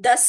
10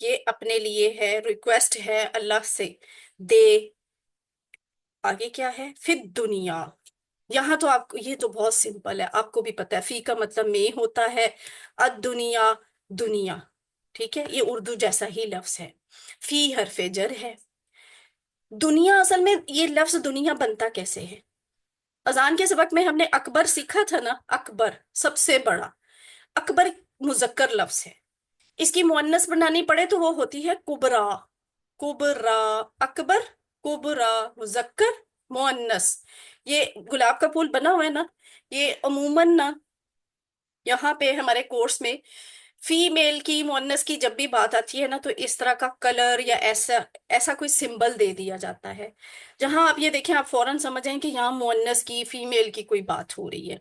یہ اپنے لیے ہے، ریکویسٹ ہے اللہ سے، دے، آگے کیا ہے، فی دنیا، یہاں تو آپ کو یہ تو بہت سمپل ہے، آپ کو بھی پتا ہے فی کا مطلب میں ہوتا ہے، الدنیا دنیا، ٹھیک ہے، یہ اردو جیسا ہی لفظ ہے، فی حرف جر ہے، دنیا اصل میں یہ لفظ دنیا بنتا کیسے ہے؟ اذان کے سبق میں ہم نے اکبر سیکھا تھا نا، اکبر سب سے بڑا، اکبر مذکر لفظ ہے، اس کی مؤنث بنانی پڑے تو وہ ہوتی ہے کبرا، کبرا، اکبر، کبرا، مذکر، مؤنث، یہ گلاب کا پھول بنا ہوا ہے نا، یہ عموماً نا یہاں پہ ہمارے کورس میں فی میل کی مؤنث کی جب بھی بات آتی ہے نا تو اس طرح کا کلر یا ایسا ایسا کوئی سمبل دے دیا جاتا ہے، جہاں آپ یہ دیکھیں آپ فوراً سمجھ جائیں کہ یہاں مؤنث کی فیمیل کی کوئی بات ہو رہی ہے،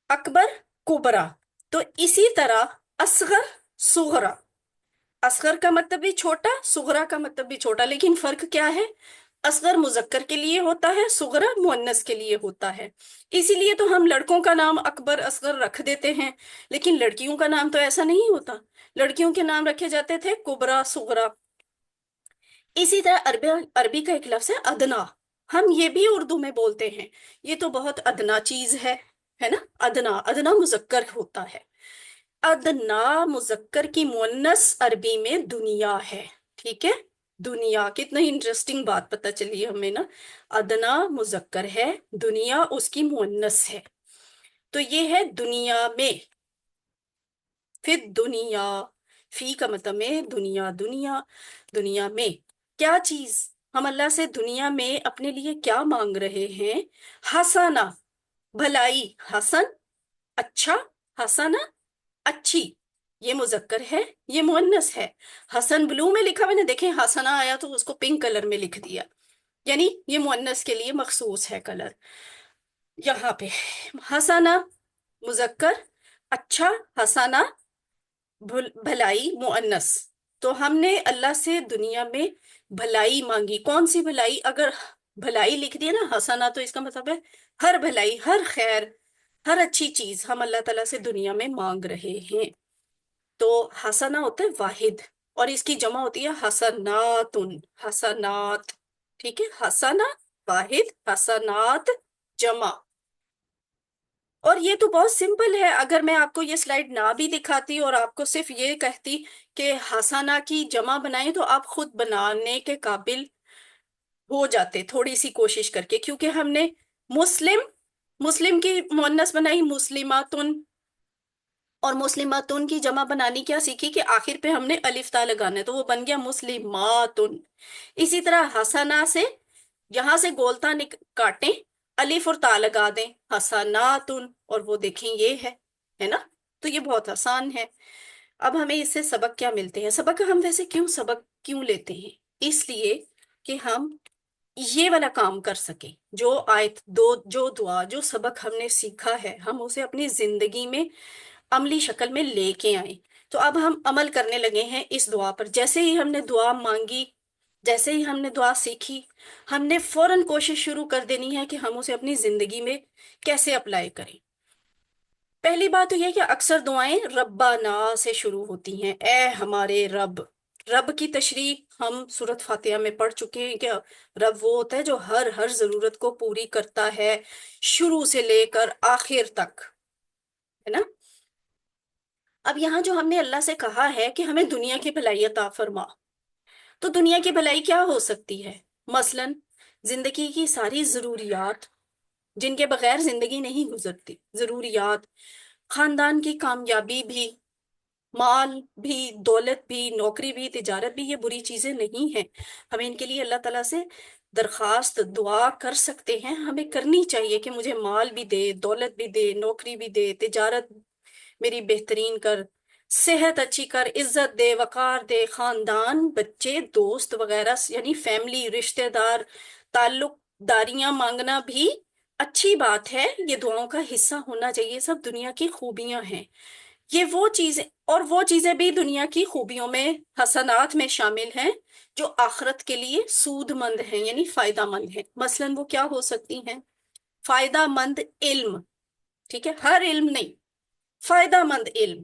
اکبر، کبرا، تو اسی طرح اصغر، صغرا، اصغر کا مطلب بھی چھوٹا، صغرا کا مطلب بھی چھوٹا، لیکن فرق کیا ہے، اصغر مذکر کے لیے ہوتا ہے، صغرا مؤنث کے لیے ہوتا ہے، اسی لیے تو ہم لڑکوں کا نام اکبر اصغر رکھ دیتے ہیں، لیکن لڑکیوں کا نام تو ایسا نہیں ہوتا، لڑکیوں کے نام رکھے جاتے تھے کبرا، صغرا، اسی طرح عربی کا ایک لفظ ہے ادنا، ہم یہ بھی اردو میں بولتے ہیں، یہ تو بہت ادنا چیز ہے نا، ادنا، ادنا مذکر ہوتا ہے، ادنا مذکر کی مؤنث عربی میں دنیا ہے، ٹھیک ہے، دنیا، کتنا انٹرسٹنگ بات پتہ چلی ہمیں نا، ادنا مذکر ہے، دنیا اس کی مؤنث ہے، تو یہ ہے دنیا میں، پھر دنیا، فی کا مطلب میں دنیا، دنیا، دنیا میں کیا چیز، ہم اللہ سے دنیا میں اپنے لیے کیا مانگ رہے ہیں، حسنا، بھلائی، حسن اچھا، حسنا اچھی، یہ مذکر ہے، یہ مؤنث ہے، حسن بلو میں لکھا میں نے، دیکھیں حسنا آیا تو اس کو پنک کلر میں لکھ دیا، یعنی یہ مؤنث کے لیے مخصوص ہے کلر، یہاں پہ حسنا مذکر، اچھا، حسنا بھلائی مؤنث، تو ہم نے اللہ سے دنیا میں بھلائی مانگی، کون سی بھلائی، اگر بھلائی لکھ دیا نا حسنا تو اس کا مطلب ہے ہر بھلائی، ہر خیر، ہر اچھی چیز ہم اللہ تعالیٰ سے دنیا میں مانگ رہے ہیں، تو حسنا ہوتا ہے واحد، اور اس کی جمع ہوتی ہے حسناتن، حسنات، ٹھیک ہے، حسنا واحد، حسنات جمع، اور یہ تو بہت سمپل ہے، اگر میں آپ کو یہ سلائیڈ نہ بھی دکھاتی اور آپ کو صرف یہ کہتی کہ حسنا کی جمع بنائیں تو آپ خود بنانے کے قابل ہو جاتے تھوڑی سی کوشش کر کے، کیونکہ ہم نے مسلم، مسلم کی مؤنث بنائی مسلماتن، اور مسلماتن کی جمع بنانی کیا سیکھی کہ آخر پہ ہم نے الف تا لگانا ہے تو وہ بن گیا مسلماتن، اسی طرح حسنا سے یہاں سے گولتا کاٹیں، الف اور تا لگا دیں، حسناتن، اور وہ دیکھیں یہ ہے نا، تو یہ بہت آسان ہے، اب ہمیں اس سے سبق کیا ملتے ہیں، سبق ہم ویسے کیوں سبق کیوں لیتے ہیں، اس لیے کہ ہم یہ والا کام کر سکیں، جو آیت دو، جو دعا، جو سبق ہم نے سیکھا ہے ہم اسے اپنی زندگی میں عملی شکل میں لے کے آئیں، تو اب ہم عمل کرنے لگے ہیں اس دعا پر، جیسے ہی ہم نے دعا مانگی، جیسے ہی ہم نے دعا سیکھی، ہم نے فوراً کوشش شروع کر دینی ہے کہ ہم اسے اپنی زندگی میں کیسے اپلائی کریں، پہلی بات تو یہ کہ اکثر دعائیں ربنا سے شروع ہوتی ہیں، اے ہمارے رب، رب کی تشریح ہم سورۃ فاتحہ میں پڑھ چکے ہیں کہ رب وہ ہوتا ہے جو ہر ضرورت کو پوری کرتا ہے، شروع سے لے کر آخر تک، ہے نا، اب یہاں جو ہم نے اللہ سے کہا ہے کہ ہمیں دنیا کی بھلائی عطا فرما، تو دنیا کی بھلائی کیا ہو سکتی ہے، مثلاً زندگی کی ساری ضروریات جن کے بغیر زندگی نہیں گزرتی، ضروریات، خاندان کی کامیابی بھی، مال بھی، دولت بھی، نوکری بھی، تجارت بھی، یہ بری چیزیں نہیں ہیں، ہمیں ان کے لیے اللہ تعالیٰ سے درخواست دعا کر سکتے ہیں، ہمیں کرنی چاہیے کہ مجھے مال بھی دے، دولت بھی دے، نوکری بھی دے، تجارت میری بہترین کر، صحت اچھی کر، عزت دے، وقار دے، خاندان، بچے، دوست وغیرہ، یعنی فیملی، رشتہ دار، تعلق داریاں مانگنا بھی اچھی بات ہے، یہ دعاؤں کا حصہ ہونا چاہیے، سب دنیا کی خوبیاں ہیں، یہ وہ چیزیں، اور وہ چیزیں بھی دنیا کی خوبیوں میں، حسنات میں شامل ہیں جو آخرت کے لیے سود مند ہیں، یعنی فائدہ مند ہیں، مثلاً وہ کیا ہو سکتی ہیں، فائدہ مند علم، ٹھیک ہے، ہر علم نہیں، فائدہ مند علم،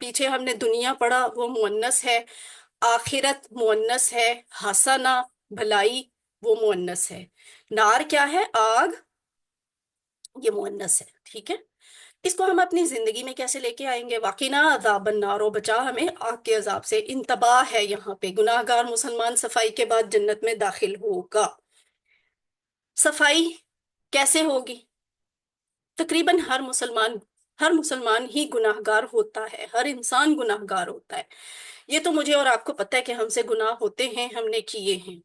پیچھے ہم نے دنیا پڑھا، وہ مؤنث ہے، آخرت مؤنث ہے، حسنہ بھلائی وہ مؤنث ہے، نار کیا ہے؟ آگ، یہ مؤنث ہے، ٹھیک ہے؟ اس کو ہم اپنی زندگی میں کیسے لے کے آئیں گے؟ واقعنا عذاب النار، و بچا ہمیں آگ کے عذاب سے۔ انتباہ ہے یہاں پہ، گناہ گار مسلمان صفائی کے بعد جنت میں داخل ہوگا۔ صفائی کیسے ہوگی؟ تقریباً ہر مسلمان ہی گناہ گار ہوتا ہے، ہر انسان گناہ گار ہوتا ہے، یہ تو مجھے اور آپ کو پتہ ہے کہ ہم سے گناہ ہوتے ہیں، ہم نے کیے ہیں۔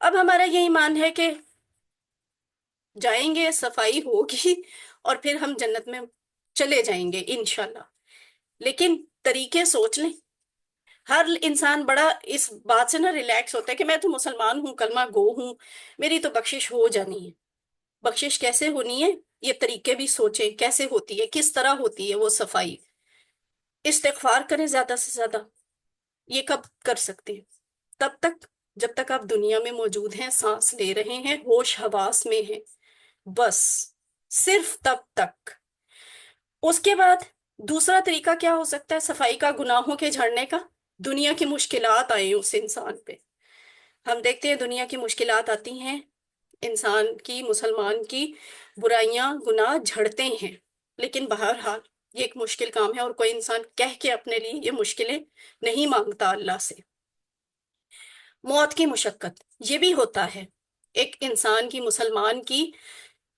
اب ہمارا یہ ایمان ہے کہ جائیں گے، صفائی ہوگی، اور پھر ہم جنت میں چلے جائیں گے انشاءاللہ۔ لیکن طریقے سوچ لیں، ہر انسان بڑا اس بات سے نا ریلیکس ہوتا ہے کہ میں تو مسلمان ہوں، کلمہ گو ہوں، میری تو بخشش ہو جانی ہے۔ بخشش کیسے ہونی ہے؟ یہ طریقے بھی سوچیں کیسے ہوتی ہے، کس طرح ہوتی ہے وہ صفائی۔ استغفار کریں زیادہ سے زیادہ۔ یہ کب کر سکتے ہیں؟ تب تک جب تک آپ دنیا میں موجود ہیں، سانس لے رہے ہیں، ہوش حواس میں ہیں، بس صرف تب تک۔ اس کے بعد دوسرا طریقہ کیا ہو سکتا ہے صفائی کا، گناہوں کے جھڑنے کا؟ دنیا کی مشکلات آئیں اس انسان پہ۔ ہم دیکھتے ہیں دنیا کی مشکلات آتی ہیں، انسان کی، مسلمان کی برائیاں، گناہ جھڑتے ہیں، لیکن بہرحال یہ ایک مشکل کام ہے، اور کوئی انسان کہہ کے اپنے لیے یہ مشکلیں نہیں مانگتا اللہ سے۔ موت کی مشقت، یہ بھی ہوتا ہے ایک انسان کی، مسلمان کی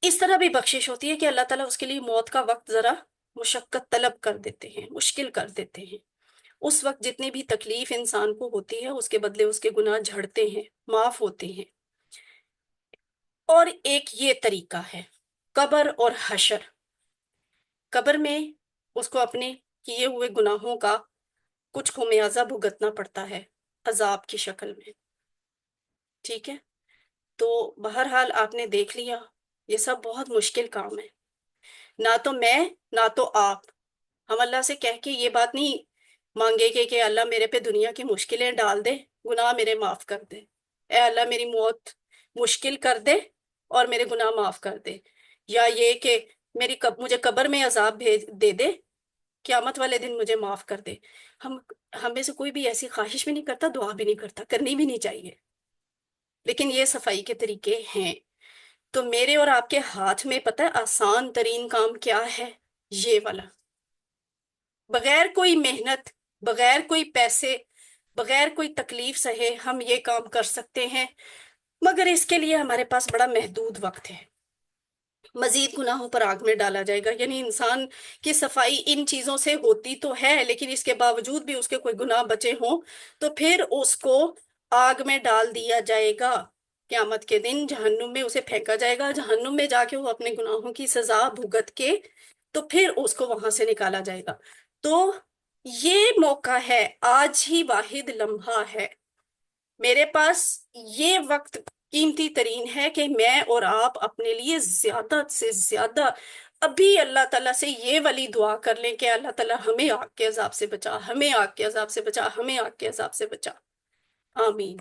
اس طرح بھی بخشش ہوتی ہے کہ اللہ تعالیٰ اس کے لیے موت کا وقت ذرا مشقت طلب کر دیتے ہیں، مشکل کر دیتے ہیں۔ اس وقت جتنی بھی تکلیف انسان کو ہوتی ہے، اس کے بدلے اس کے گناہ جھڑتے ہیں، معاف ہوتے ہیں۔ اور ایک یہ طریقہ ہے قبر اور حشر۔ قبر میں اس کو اپنے کیے ہوئے گناہوں کا کچھ خمیازہ بھگتنا پڑتا ہے عذاب کی شکل میں، ٹھیک ہے؟ تو بہرحال آپ نے دیکھ لیا، یہ سب بہت مشکل کام ہے۔ نہ تو میں، نہ تو آپ، ہم اللہ سے کہہ کے یہ بات نہیں مانگے کہ اللہ میرے پہ دنیا کی مشکلیں ڈال دے، گناہ میرے معاف کر دے، اے اللہ میری موت مشکل کر دے اور میرے گناہ معاف کر دے، یا یہ کہ مجھے قبر میں عذاب بھیج دے دے، قیامت والے دن مجھے معاف کر دے۔ ہم میں سے کوئی بھی ایسی خواہش بھی نہیں کرتا، دعا بھی نہیں کرتا، کرنی بھی نہیں چاہیے، لیکن یہ صفائی کے طریقے ہیں۔ تو میرے اور آپ کے ہاتھ میں پتہ ہے آسان ترین کام کیا ہے؟ یہ والا، بغیر کوئی محنت، بغیر کوئی پیسے، بغیر کوئی تکلیف سہے ہم یہ کام کر سکتے ہیں، مگر اس کے لیے ہمارے پاس بڑا محدود وقت ہے۔ مزید گناہوں پر آگ میں ڈالا جائے گا، یعنی انسان کی صفائی ان چیزوں سے ہوتی تو ہے، لیکن اس کے باوجود بھی اس کے کوئی گناہ بچے ہوں تو پھر اس کو آگ میں ڈال دیا جائے گا۔ قیامت کے دن جہنم میں اسے پھینکا جائے گا، جہنم میں جا کے وہ اپنے گناہوں کی سزا بھگت کے تو پھر اس کو وہاں سے نکالا جائے گا۔ تو یہ موقع ہے، آج ہی واحد لمحہ ہے میرے پاس، یہ وقت قیمتی ترین ہے کہ میں اور آپ اپنے لیے زیادہ سے زیادہ ابھی اللہ تعالیٰ سے یہ والی دعا کر لیں کہ اللہ تعالیٰ ہمیں آگ کے عذاب سے بچا، ہمیں آگ کے عذاب سے بچا، ہمیں آگ کے عذاب سے بچا، آمین۔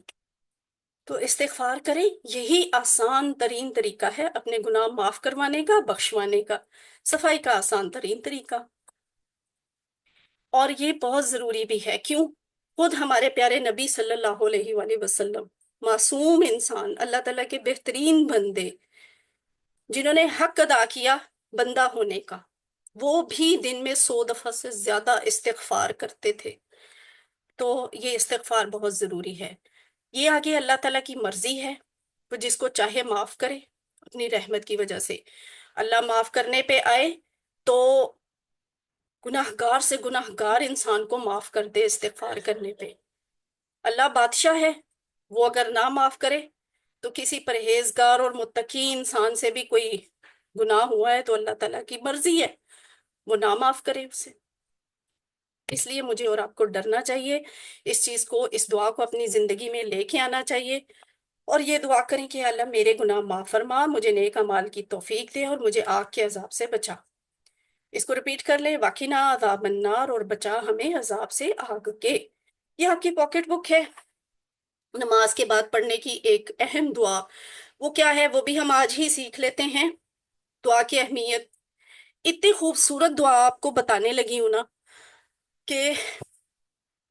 تو استغفار کریں، یہی آسان ترین طریقہ ہے اپنے گناہ معاف کروانے کا، بخشوانے کا، صفائی کا آسان ترین طریقہ۔ اور یہ بہت ضروری بھی ہے، کیوں؟ خود ہمارے پیارے نبی صلی اللہ علیہ وآلہ وسلم، معصوم انسان، اللہ تعالیٰ کے بہترین بندے، جنہوں نے حق ادا کیا بندہ ہونے کا، وہ بھی دن میں 100 دفعہ سے زیادہ استغفار کرتے تھے۔ تو یہ استغفار بہت ضروری ہے۔ یہ آگے اللہ تعالیٰ کی مرضی ہے، وہ جس کو چاہے معاف کرے اپنی رحمت کی وجہ سے۔ اللہ معاف کرنے پہ آئے تو گناہ گار سے گناہ گار انسان کو معاف کر دے استغفار کرنے پہ۔ اللہ بادشاہ ہے، وہ اگر نہ معاف کرے تو کسی پرہیزگار اور متقی انسان سے بھی کوئی گناہ ہوا ہے تو اللہ تعالیٰ کی مرضی ہے وہ نہ معاف کرے اسے۔ اس لیے مجھے اور آپ کو ڈرنا چاہیے، اس چیز کو، اس دعا کو اپنی زندگی میں لے کے آنا چاہیے، اور یہ دعا کریں کہ اللہ میرے گناہ معاف فرما، مجھے نیک اعمال کی توفیق دے، اور مجھے آگ کے عذاب سے بچا۔ اس کو ریپیٹ کر لیں، واقعنا عذاب النار، اور بچا ہمیں عذاب سے آگ کے۔ یہ آپ کی پاکٹ بک ہے نماز کے بعد پڑھنے کی ایک اہم دعا۔ وہ کیا ہے وہ بھی ہم آج ہی سیکھ لیتے ہیں۔ دعا کی اہمیت، اتنی خوبصورت دعا آپ کو بتانے لگی ہوں نا، کہ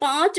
5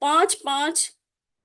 5 5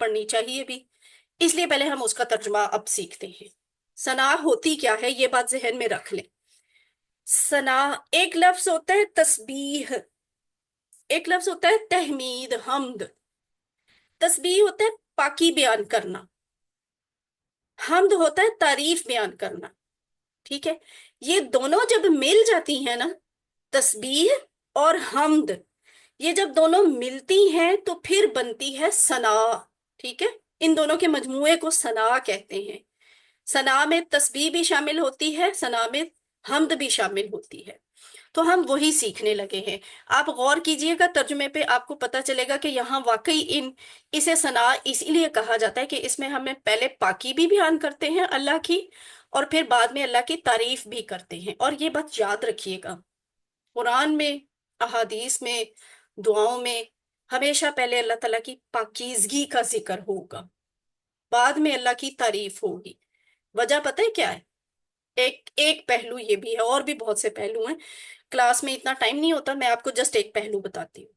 پڑھنی چاہیے بھی، اس لیے پہلے ہم اس کا ترجمہ اب سیکھتے ہیں۔ ثنا ہوتی کیا ہے یہ بات ذہن میں رکھ لیں۔ ثنا ایک لفظ ہوتا ہے تسبیح، ایک لفظ ہوتا ہے تحمید حمد۔ تسبیح ہوتا ہے پاکی بیان کرنا، حمد ہوتا ہے تعریف بیان کرنا، ٹھیک ہے؟ یہ دونوں جب مل جاتی ہیں نا، تسبیح اور حمد، یہ جب دونوں ملتی ہیں تو پھر بنتی ہے ثنا، ٹھیک ہے؟ ان دونوں کے مجموعے کو ثنا کہتے ہیں۔ ثنا میں تسبیح بھی شامل ہوتی ہے، ثنا میں حمد بھی شامل ہوتی ہے، تو ہم وہی سیکھنے لگے ہیں۔ آپ غور کیجئے گا ترجمے پہ، آپ کو پتا چلے گا کہ یہاں واقعی اسے ثنا اسی لیے کہا جاتا ہے کہ اس میں ہمیں پہلے پاکی بھی بیان کرتے ہیں اللہ کی، اور پھر بعد میں اللہ کی تعریف بھی کرتے ہیں۔ اور یہ بات یاد رکھیے گا، قرآن میں، احادیث میں، دعاؤں میں ہمیشہ پہلے اللہ تعالیٰ کی پاکیزگی کا ذکر ہوگا، بعد میں اللہ کی تعریف ہوگی۔ وجہ پتہ ہے کیا ہے؟ ایک پہلو یہ بھی ہے، اور بھی بہت سے پہلو ہیں، کلاس میں اتنا ٹائم نہیں ہوتا، میں آپ کو جسٹ ایک پہلو بتاتی ہوں۔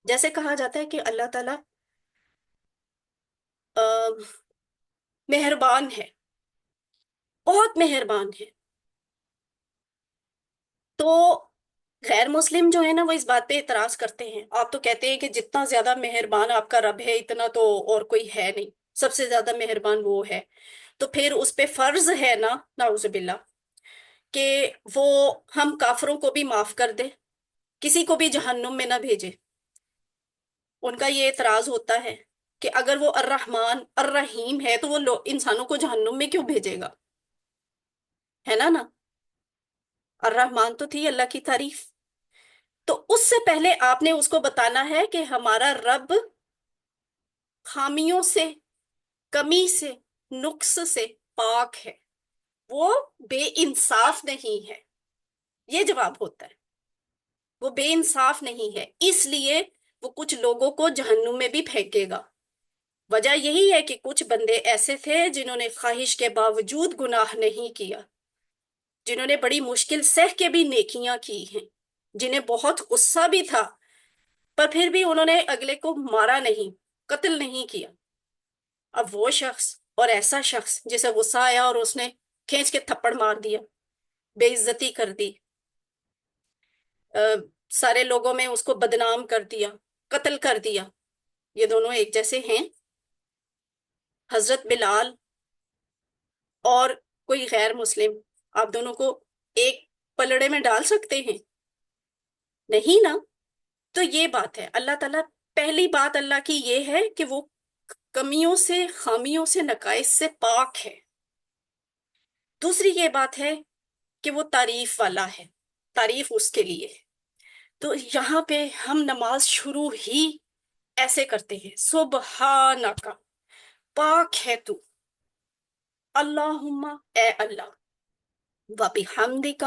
جیسے کہا جاتا ہے کہ اللہ تعالیٰ مہربان ہے، بہت مہربان ہے، تو غیر مسلم جو ہے نا وہ اس بات پہ اعتراض کرتے ہیں۔ آپ تو کہتے ہیں کہ جتنا زیادہ مہربان آپ کا رب ہے اتنا تو اور کوئی ہے نہیں، سب سے زیادہ مہربان وہ ہے، تو پھر اس پہ فرض ہے نا، نعوذ باللہ، کہ وہ ہم کافروں کو بھی معاف کر دے، کسی کو بھی جہنم میں نہ بھیجے۔ ان کا یہ اعتراض ہوتا ہے کہ اگر وہ الرحمن الرحیم ہے تو وہ انسانوں کو جہنم میں کیوں بھیجے گا؟ ہے نا؟ الرحمن تو تھی اللہ کی تعریف، تو اس سے پہلے آپ نے اس کو بتانا ہے کہ ہمارا رب خامیوں سے، کمی سے، نقص سے پاک ہے، وہ بے انصاف نہیں ہے۔ یہ جواب ہوتا ہے، وہ بے انصاف نہیں ہے، اس لیے وہ کچھ لوگوں کو جہنم میں بھی پھینکے گا۔ وجہ یہی ہے کہ کچھ بندے ایسے تھے جنہوں نے خواہش کے باوجود گناہ نہیں کیا، جنہوں نے بڑی مشکل سہ کے بھی نیکیاں کی ہیں، جنہیں بہت غصہ بھی تھا، پر پھر بھی انہوں نے اگلے کو مارا نہیں، قتل نہیں کیا۔ اب وہ شخص اور ایسا شخص جسے غصہ آیا اور اس نے کھینچ کے تھپڑ مار دیا، بے عزتی کر دی، سارے لوگوں میں اس کو بدنام کر دیا، قتل کر دیا، یہ دونوں ایک جیسے ہیں؟ حضرت بلال اور کوئی غیر مسلم، آپ دونوں کو ایک پلڑے میں ڈال سکتے ہیں؟ نہیں نا؟ تو یہ بات ہے، اللہ تعالیٰ، پہلی بات اللہ کی یہ ہے کہ وہ کمیوں سے، خامیوں سے، نقائص سے پاک ہے۔ دوسری یہ بات ہے کہ وہ تعریف والا ہے، تعریف اس کے لیے ہے۔ تو یہاں پہ ہم نماز شروع ہی ایسے کرتے ہیں، سبحانک، پاک ہے تو، اللہم، اے اللہ، وبحمدک،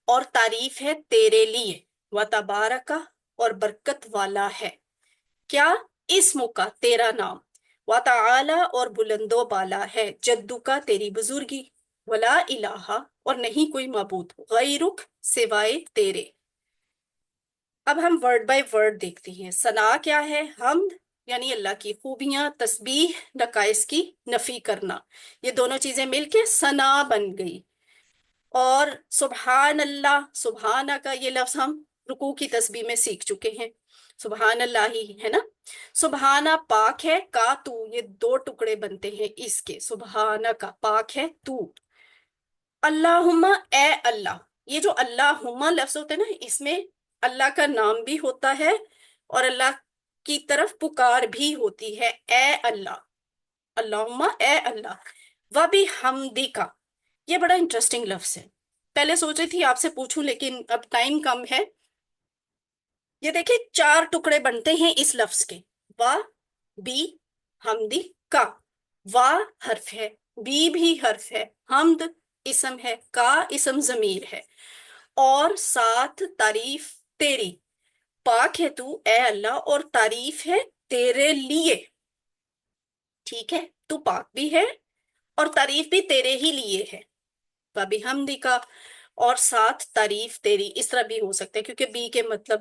اور تعریف ہے تیرے لیے، وتبارک، اور برکت والا ہے، کیا؟ اسم کا، تیرا نام، وتعالی، اور بلند و بالا ہے، جدو کا، تیری بزرگی، ولا الہ، اور نہیں کوئی معبود غیرک، سوائے تیرے۔ اب ہم ورڈ بائی ورڈ دیکھتے ہیں۔ ثنا کیا ہے؟ حمد، یعنی اللہ کی خوبیاں، تسبیح، نقائص کی نفی کرنا، یہ دونوں چیزیں مل کے ثنا بن گئی۔ اور سبحان اللہ، سبحانہ کا یہ لفظ ہم رکوع کی تسبیح میں سیکھ چکے ہیں، سبحان اللہ ہی ہے نا۔ سبحانہ پاک ہے، کا تو، یہ دو ٹکڑے بنتے ہیں اس کے، سبحانہ کا پاک ہے تو۔ اللہم، اے اللہ، یہ جو اللہم لفظ ہوتا ہے نا، اس میں اللہ کا نام بھی ہوتا ہے اور اللہ کی طرف پکار بھی ہوتی ہے، اے اللہ، اللہم، اے اللہ، وبحمدک، یہ بڑا انٹرسٹنگ لفظ ہے، پہلے سوچ رہی تھی آپ سے پوچھوں لیکن اب ٹائم کم ہے۔ یہ دیکھیں 4 ٹکڑے بنتے ہیں اس لفظ کے، وا، بی، حمدی، کا۔ وا حرف ہے، بی بھی حرف ہے، حمد اسم ہے، کا اسم ضمیر ہے، اور ساتھ تعریف تیری، پاک ہے تو اے اللہ، اور تعریف ہے تیرے لیے، ٹھیک ہے؟ تو پاک بھی ہے اور تعریف بھی تیرے ہی لیے ہے،، اور ساتھ تعریف تیری، اس طرح بھی ہو سکتا ہے کیونکہ بی کے مطلب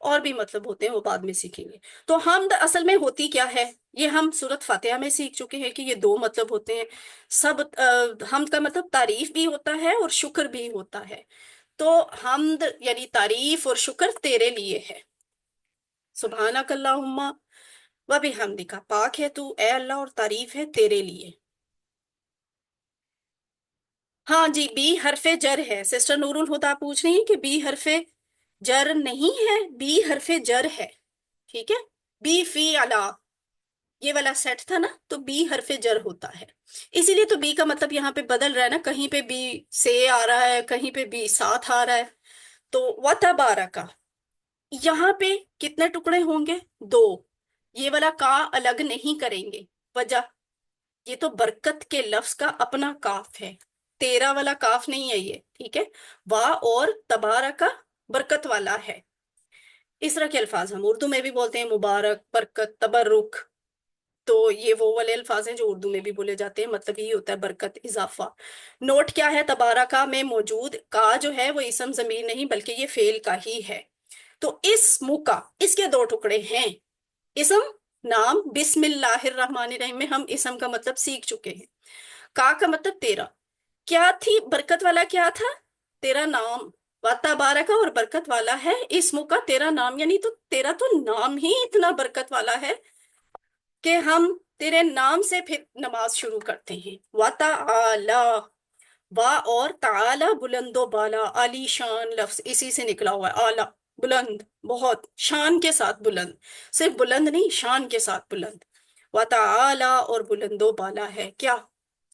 اور بھی مطلب ہوتے ہیں، وہ بعد میں سیکھیں گے۔ تو حمد اصل میں ہوتی کیا ہے؟ یہ ہم سورت فاتحہ میں سیکھ چکے ہیں کہ یہ دو مطلب ہوتے ہیں۔ سب حمد کا مطلب تعریف بھی ہوتا ہے اور شکر بھی ہوتا ہے۔ تو حمد یعنی تعریف اور شکر تیرے لیے ہے۔ سبحانک اللہم و بحمدک، پاک ہے تو اے اللہ اور تعریف ہے تیرے لیے۔ ہاں جی، بی حرف جر ہے، سسٹر نور الہدا پوچھ رہی ہیں کہ بی حرف جر نہیں ہے، بی حرف جر ہے، ٹھیک ہے؟ بی فی علا، یہ والا سیٹ تھا نا، تو بی حرف جر ہوتا ہے، اسی لیے تو بی کا مطلب یہاں پہ بدل رہا ہے نا، کہیں پہ بی سے آ رہا ہے، کہیں پہ بی ساتھ آ رہا ہے۔ تو وَتَبَارَكَ، یہاں پہ کتنے ٹکڑے ہوں گے؟ دو، یہ والا کا الگ نہیں کریں گے، وجہ یہ تو برکت کے لفظ کا اپنا کاف ہے، تیرا والا کاف نہیں ہے یہ، ٹھیک ہے؟ وا اور تبارہ کا برکت والا ہے۔ اس طرح کے الفاظ ہم اردو میں بھی بولتے ہیں، مبارک، برکت، تبرک، تو یہ وہ والے الفاظ ہیں جو اردو میں بھی بولے جاتے ہیں، مطلب یہ ہوتا ہے برکت، اضافہ۔ نوٹ کیا ہے؟ تبارکہ میں موجود کا جو ہے وہ اسم ضمیر نہیں بلکہ یہ فعل کا ہی ہے۔ تو اسم کا، اس کے دو ٹکڑے ہیں، اسم، نام، بسم اللہ الرحمن الرحیم میں ہم اسم کا مطلب سیکھ چکے ہیں۔ کا مطلب تیرا، کیا تھی برکت والا؟ کیا تھا؟ تیرا نام، تبارک اور برکت والا ہے، اسم کا تیرا نام، یعنی تو تیرا تو نام ہی اتنا برکت والا ہے کہ ہم تیرے نام سے پھر نماز شروع کرتے ہیں۔ وَتَعَالَى، وا اور تعالی بلند و بالا، علی شان لفظ اسی سے نکلا ہوا ہے، اعلی، بلند، بہت شان کے ساتھ بلند، صرف بلند نہیں، شان کے ساتھ بلند۔ وَتَعَالَى اور بلند و بالا ہے کیا؟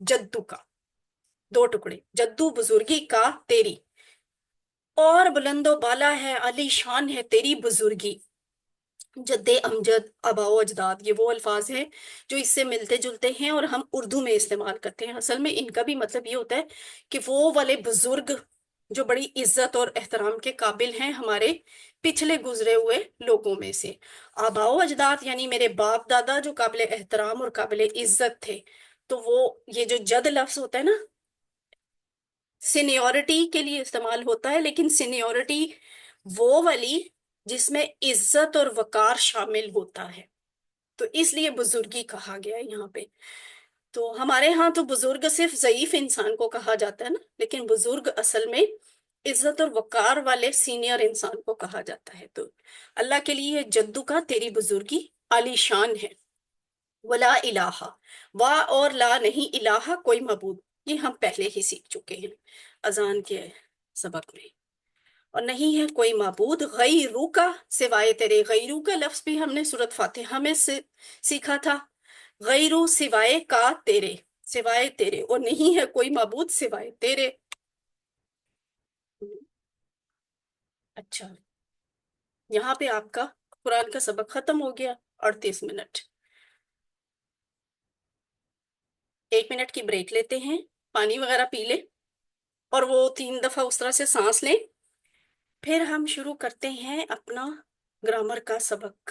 جدو کا، دو ٹکڑے، جدو بزرگی کا تیری، اور بلند و بالا ہے، علی شان ہے تیری بزرگی۔ جد امجد، آبا و اجداد، یہ وہ الفاظ ہیں جو اس سے ملتے جلتے ہیں اور ہم اردو میں استعمال کرتے ہیں۔ اصل میں ان کا بھی مطلب یہ ہوتا ہے کہ وہ والے بزرگ جو بڑی عزت اور احترام کے قابل ہیں ہمارے پچھلے گزرے ہوئے لوگوں میں سے۔ آبا و اجداد یعنی میرے باپ دادا جو قابل احترام اور قابل عزت تھے، تو وہ یہ جو جد لفظ ہوتا ہے نا، سینیورٹی کے لیے استعمال ہوتا ہے، لیکن سینیورٹی وہ والی جس میں عزت اور وقار شامل ہوتا ہے، تو اس لیے بزرگی کہا گیا ہے یہاں پہ۔ تو ہمارے ہاں تو بزرگ صرف ضعیف انسان کو کہا جاتا ہے نا، لیکن بزرگ اصل میں عزت اور وقار والے سینئر انسان کو کہا جاتا ہے۔ تو اللہ کے لیے جدو کا تیری بزرگی عالی شان ہے۔ ولا الہ، وا اور لا نہیں، الہ کوئی معبود، یہ ہم پہلے ہی سیکھ چکے ہیں اذان کے سبق میں۔ اور نہیں ہے کوئی معبود غیرو کا، سوائے تیرے، غیرو کا لفظ بھی ہم نے سورت فاتحہ میں سے سیکھا تھا، غیرو سوائے کا تیرے، سوائے تیرے، اور نہیں ہے کوئی معبود سوائے تیرے۔ اچھا، یہاں پہ آپ کا قرآن کا سبق ختم ہو گیا، 38 منٹ۔ 1 منٹ کی بریک لیتے ہیں، پانی وغیرہ پی لیں، اور وہ 3 دفعہ اس طرح سے سانس لیں، پھر ہم شروع کرتے ہیں اپنا گرامر کا سبق۔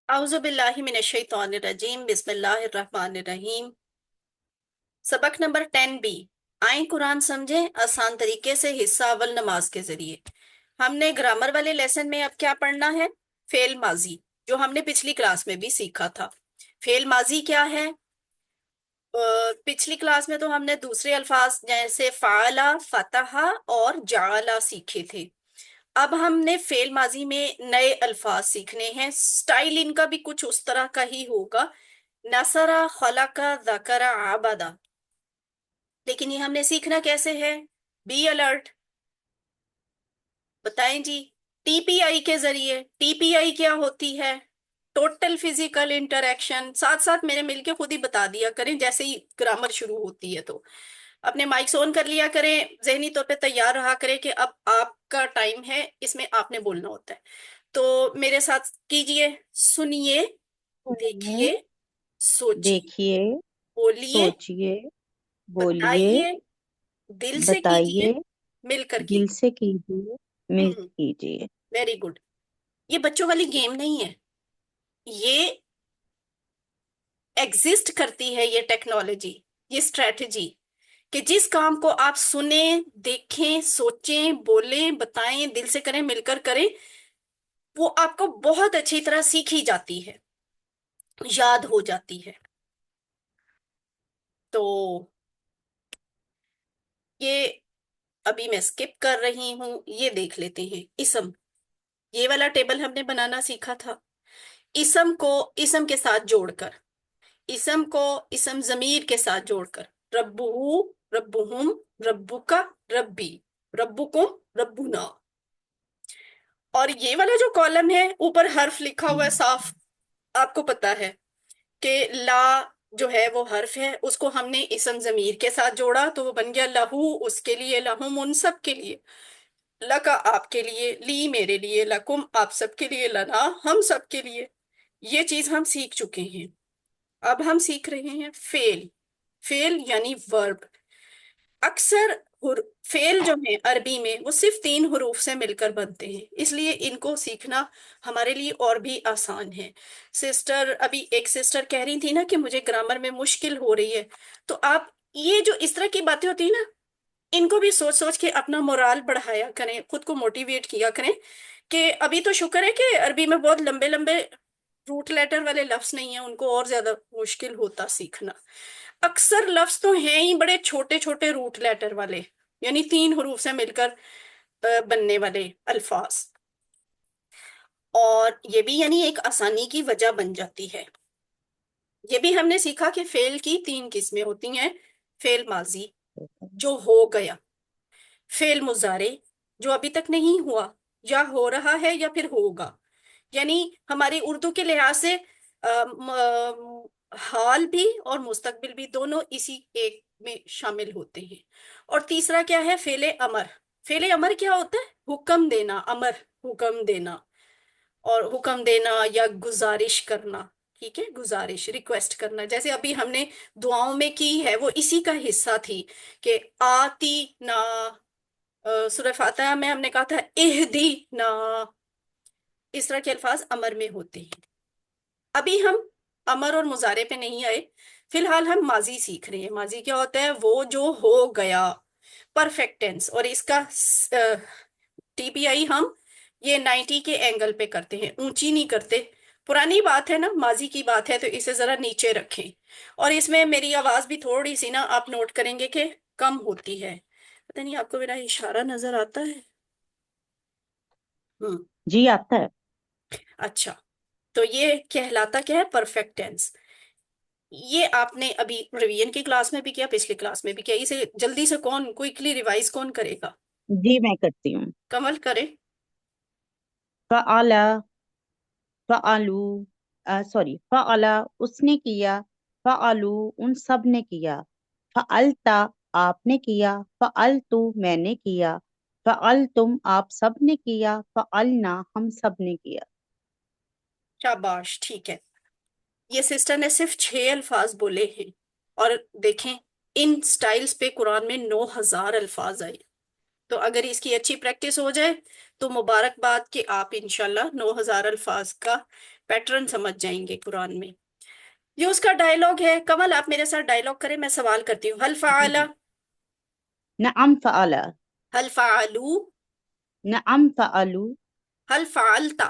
اعوذ باللہ من الشیطان الرجیم، بسم اللہ الرحمن الرحیم۔ سبق نمبر 10B، آئیں قرآن سمجھیں آسان طریقے سے، حصہ اول نماز کے ذریعے۔ ہم نے گرامر والے لیسن میں اب کیا پڑھنا ہے؟ فعل ماضی جو ہم نے پچھلی کلاس میں بھی سیکھا تھا. فعل ماضی کیا ہے؟ پچھلی کلاس میں تو ہم نے دوسرے الفاظ جیسے فعلا، فتح اور جعلا سیکھے تھے. اب ہم نے فعل ماضی میں نئے الفاظ سیکھنے ہیں. سٹائل ان کا بھی کچھ اس طرح کا ہی ہوگا. نصرا، خلقا، ذکر، عبدا. لیکن یہ ہم نے سیکھنا کیسے ہے؟ Be alert. بتائیں جی. ٹی پی آئی کے ذریعے. ٹی پی آئی کیا ہوتی ہے؟ Total physical interaction. ساتھ ساتھ میرے مل کے خود ہی بتا دیا کریں جیسے ہی گرامر شروع ہوتی ہے تو اپنے مائکس آن کر لیا کریں. ذہنی طور پہ تیار رہا کریں کہ اب آپ کا ٹائم ہے، اس میں آپ نے بولنا ہوتا ہے. تو میرے ساتھ کیجئے. سنیے، سنیے، دیکھیے، سوچیے. دیکھیے، بولیے، سوچیے، بولیے، بتائیے، دل سے کیجئے، بتائیے، مل کر دل کیجئے. سے کیجیے، مل ہوں، کیجیے. Very good. یہ بچوں والی گیم نہیں ہے. یہ ایگزسٹ کرتی ہے، یہ ٹیکنالوجی، یہ اسٹریٹجی کہ جس کام کو آپ سنیں، دیکھیں، سوچیں، بولیں، بتائیں، دل سے کریں، مل کر کریں، وہ آپ کو بہت اچھی طرح سیکھی جاتی ہے، یاد ہو جاتی ہے. تو یہ ابھی میں سکپ کر رہی ہوں. یہ دیکھ لیتے ہیں. اسم، یہ والا ٹیبل ہم نے بنانا سیکھا تھا. اسم کو اسم کے ساتھ جوڑ کر، اسم کو اسم ضمیر کے ساتھ جوڑ کر، ربہو، ربہم، ربکا، ربی، ربکم، ربنا. اور یہ والا جو کالم ہے اوپر حرف لکھا ہوا ہے صاف، آپ کو پتا ہے کہ لا جو ہے وہ حرف ہے، اس کو ہم نے اسم ضمیر کے ساتھ جوڑا تو وہ بن گیا لہو، اس کے لیے، لہم ان سب کے لیے، لکا آپ کے لیے، لی میرے لیے، لکم آپ سب کے لیے، لنا ہم سب کے لیے. یہ چیز ہم سیکھ چکے ہیں. اب ہم سیکھ رہے ہیں فعل. فعل یعنی ورب. اکثر فعل جو ہیں عربی میں وہ صرف 3 حروف سے مل کر بنتے ہیں، اس لیے ان کو سیکھنا ہمارے لیے اور بھی آسان ہے. ابھی ایک سسٹر کہہ رہی تھی نا کہ مجھے گرامر میں مشکل ہو رہی ہے. تو آپ یہ جو اس طرح کی باتیں ہوتی ہیں نا، ان کو بھی سوچ سوچ کے اپنا مورال بڑھایا کریں، خود کو موٹیویٹ کیا کریں کہ ابھی تو شکر ہے کہ عربی میں بہت لمبے لمبے روٹ لیٹر والے لفظ نہیں ہیں، ان کو اور زیادہ مشکل ہوتا سیکھنا. اکثر لفظ تو ہیں ہی بڑے چھوٹے چھوٹے روٹ لیٹر والے، یعنی 3 حروف سے مل کر بننے والے الفاظ. اور یہ بھی یعنی ایک آسانی کی وجہ بن جاتی ہے. یہ بھی ہم نے سیکھا کہ فعل کی 3 قسمیں ہوتی ہیں. فعل ماضی جو ہو گیا، فعل مضارع جو ابھی تک نہیں ہوا، یا ہو رہا ہے یا پھر ہوگا. یعنی ہماری اردو کے لحاظ سے حال بھی اور مستقبل بھی دونوں اسی ایک میں شامل ہوتے ہیں. اور تیسرا کیا ہے؟ فعل امر. فعل امر کیا ہوتا ہے؟ حکم دینا. امر حکم دینا، اور حکم دینا یا گزارش کرنا. ٹھیک ہے، گزارش، ریکویسٹ کرنا، جیسے ابھی ہم نے دعاؤں میں کی ہے، وہ اسی کا حصہ تھی کہ آتی نا. سورہ فاتحہ میں ہم نے کہا تھا اہدی نا. اس طرح کے الفاظ امر میں ہوتے ہیں. ابھی ہم امر اور مضارع پہ نہیں آئے، فی الحال ہم ماضی سیکھ رہے ہیں. ماضی کیا ہوتا ہے؟ وہ جو ہو گیا، پرفیکٹ ٹینس. اور اس کا ٹی پی آئی ہم یہ 90 کے اینگل پہ کرتے ہیں، اونچی نہیں کرتے. پرانی بات ہے نا، ماضی کی بات ہے، تو اسے ذرا نیچے رکھیں. اور اس میں میری آواز بھی تھوڑی سی نا آپ نوٹ کریں گے کہ کم ہوتی ہے. پتہ نہیں آپ کو میرا اشارہ نظر آتا ہے؟ ہوں. جی آتا ہے. اچھا، تو یہ کہلاتا کیا ہے؟ Perfect tense. یہ آپ نے ابھی ریویژن کی کلاس میں بھی کیا، پچھلی کلاس میں بھی کیا. اسے جلدی سے کون کوئکلی ریوائز کون کرے گا؟ جی میں کرتی ہوں. کمل کرے. فعلا، فعلو، سوری، فعلا اس نے کیا، فعلو ان سب نے کیا، فعلتا آپ نے کیا، فعلتو میں نے کیا، فعلتم آپ سب نے کیا، فعلنا ہم سب نے کیا. شاباش، ٹھیک ہے. یہ سسٹر نے صرف 6 الفاظ بولے ہیں، اور دیکھیں ان سٹائلز پہ قرآن میں 9,000 الفاظ آئے. تو اگر اس کی اچھی پریکٹس ہو جائے تو مبارکباد کہ آپ انشاءاللہ 9,000 الفاظ کا پیٹرن سمجھ جائیں گے قرآن میں. یہ اس کا ڈائلاگ ہے. کمل آپ میرے ساتھ ڈائلاگ کریں، میں سوال کرتی ہوں. حل جی فعل، جی. نعم فعلا، حل فعلو، نعم فعلو، حل فعلتا.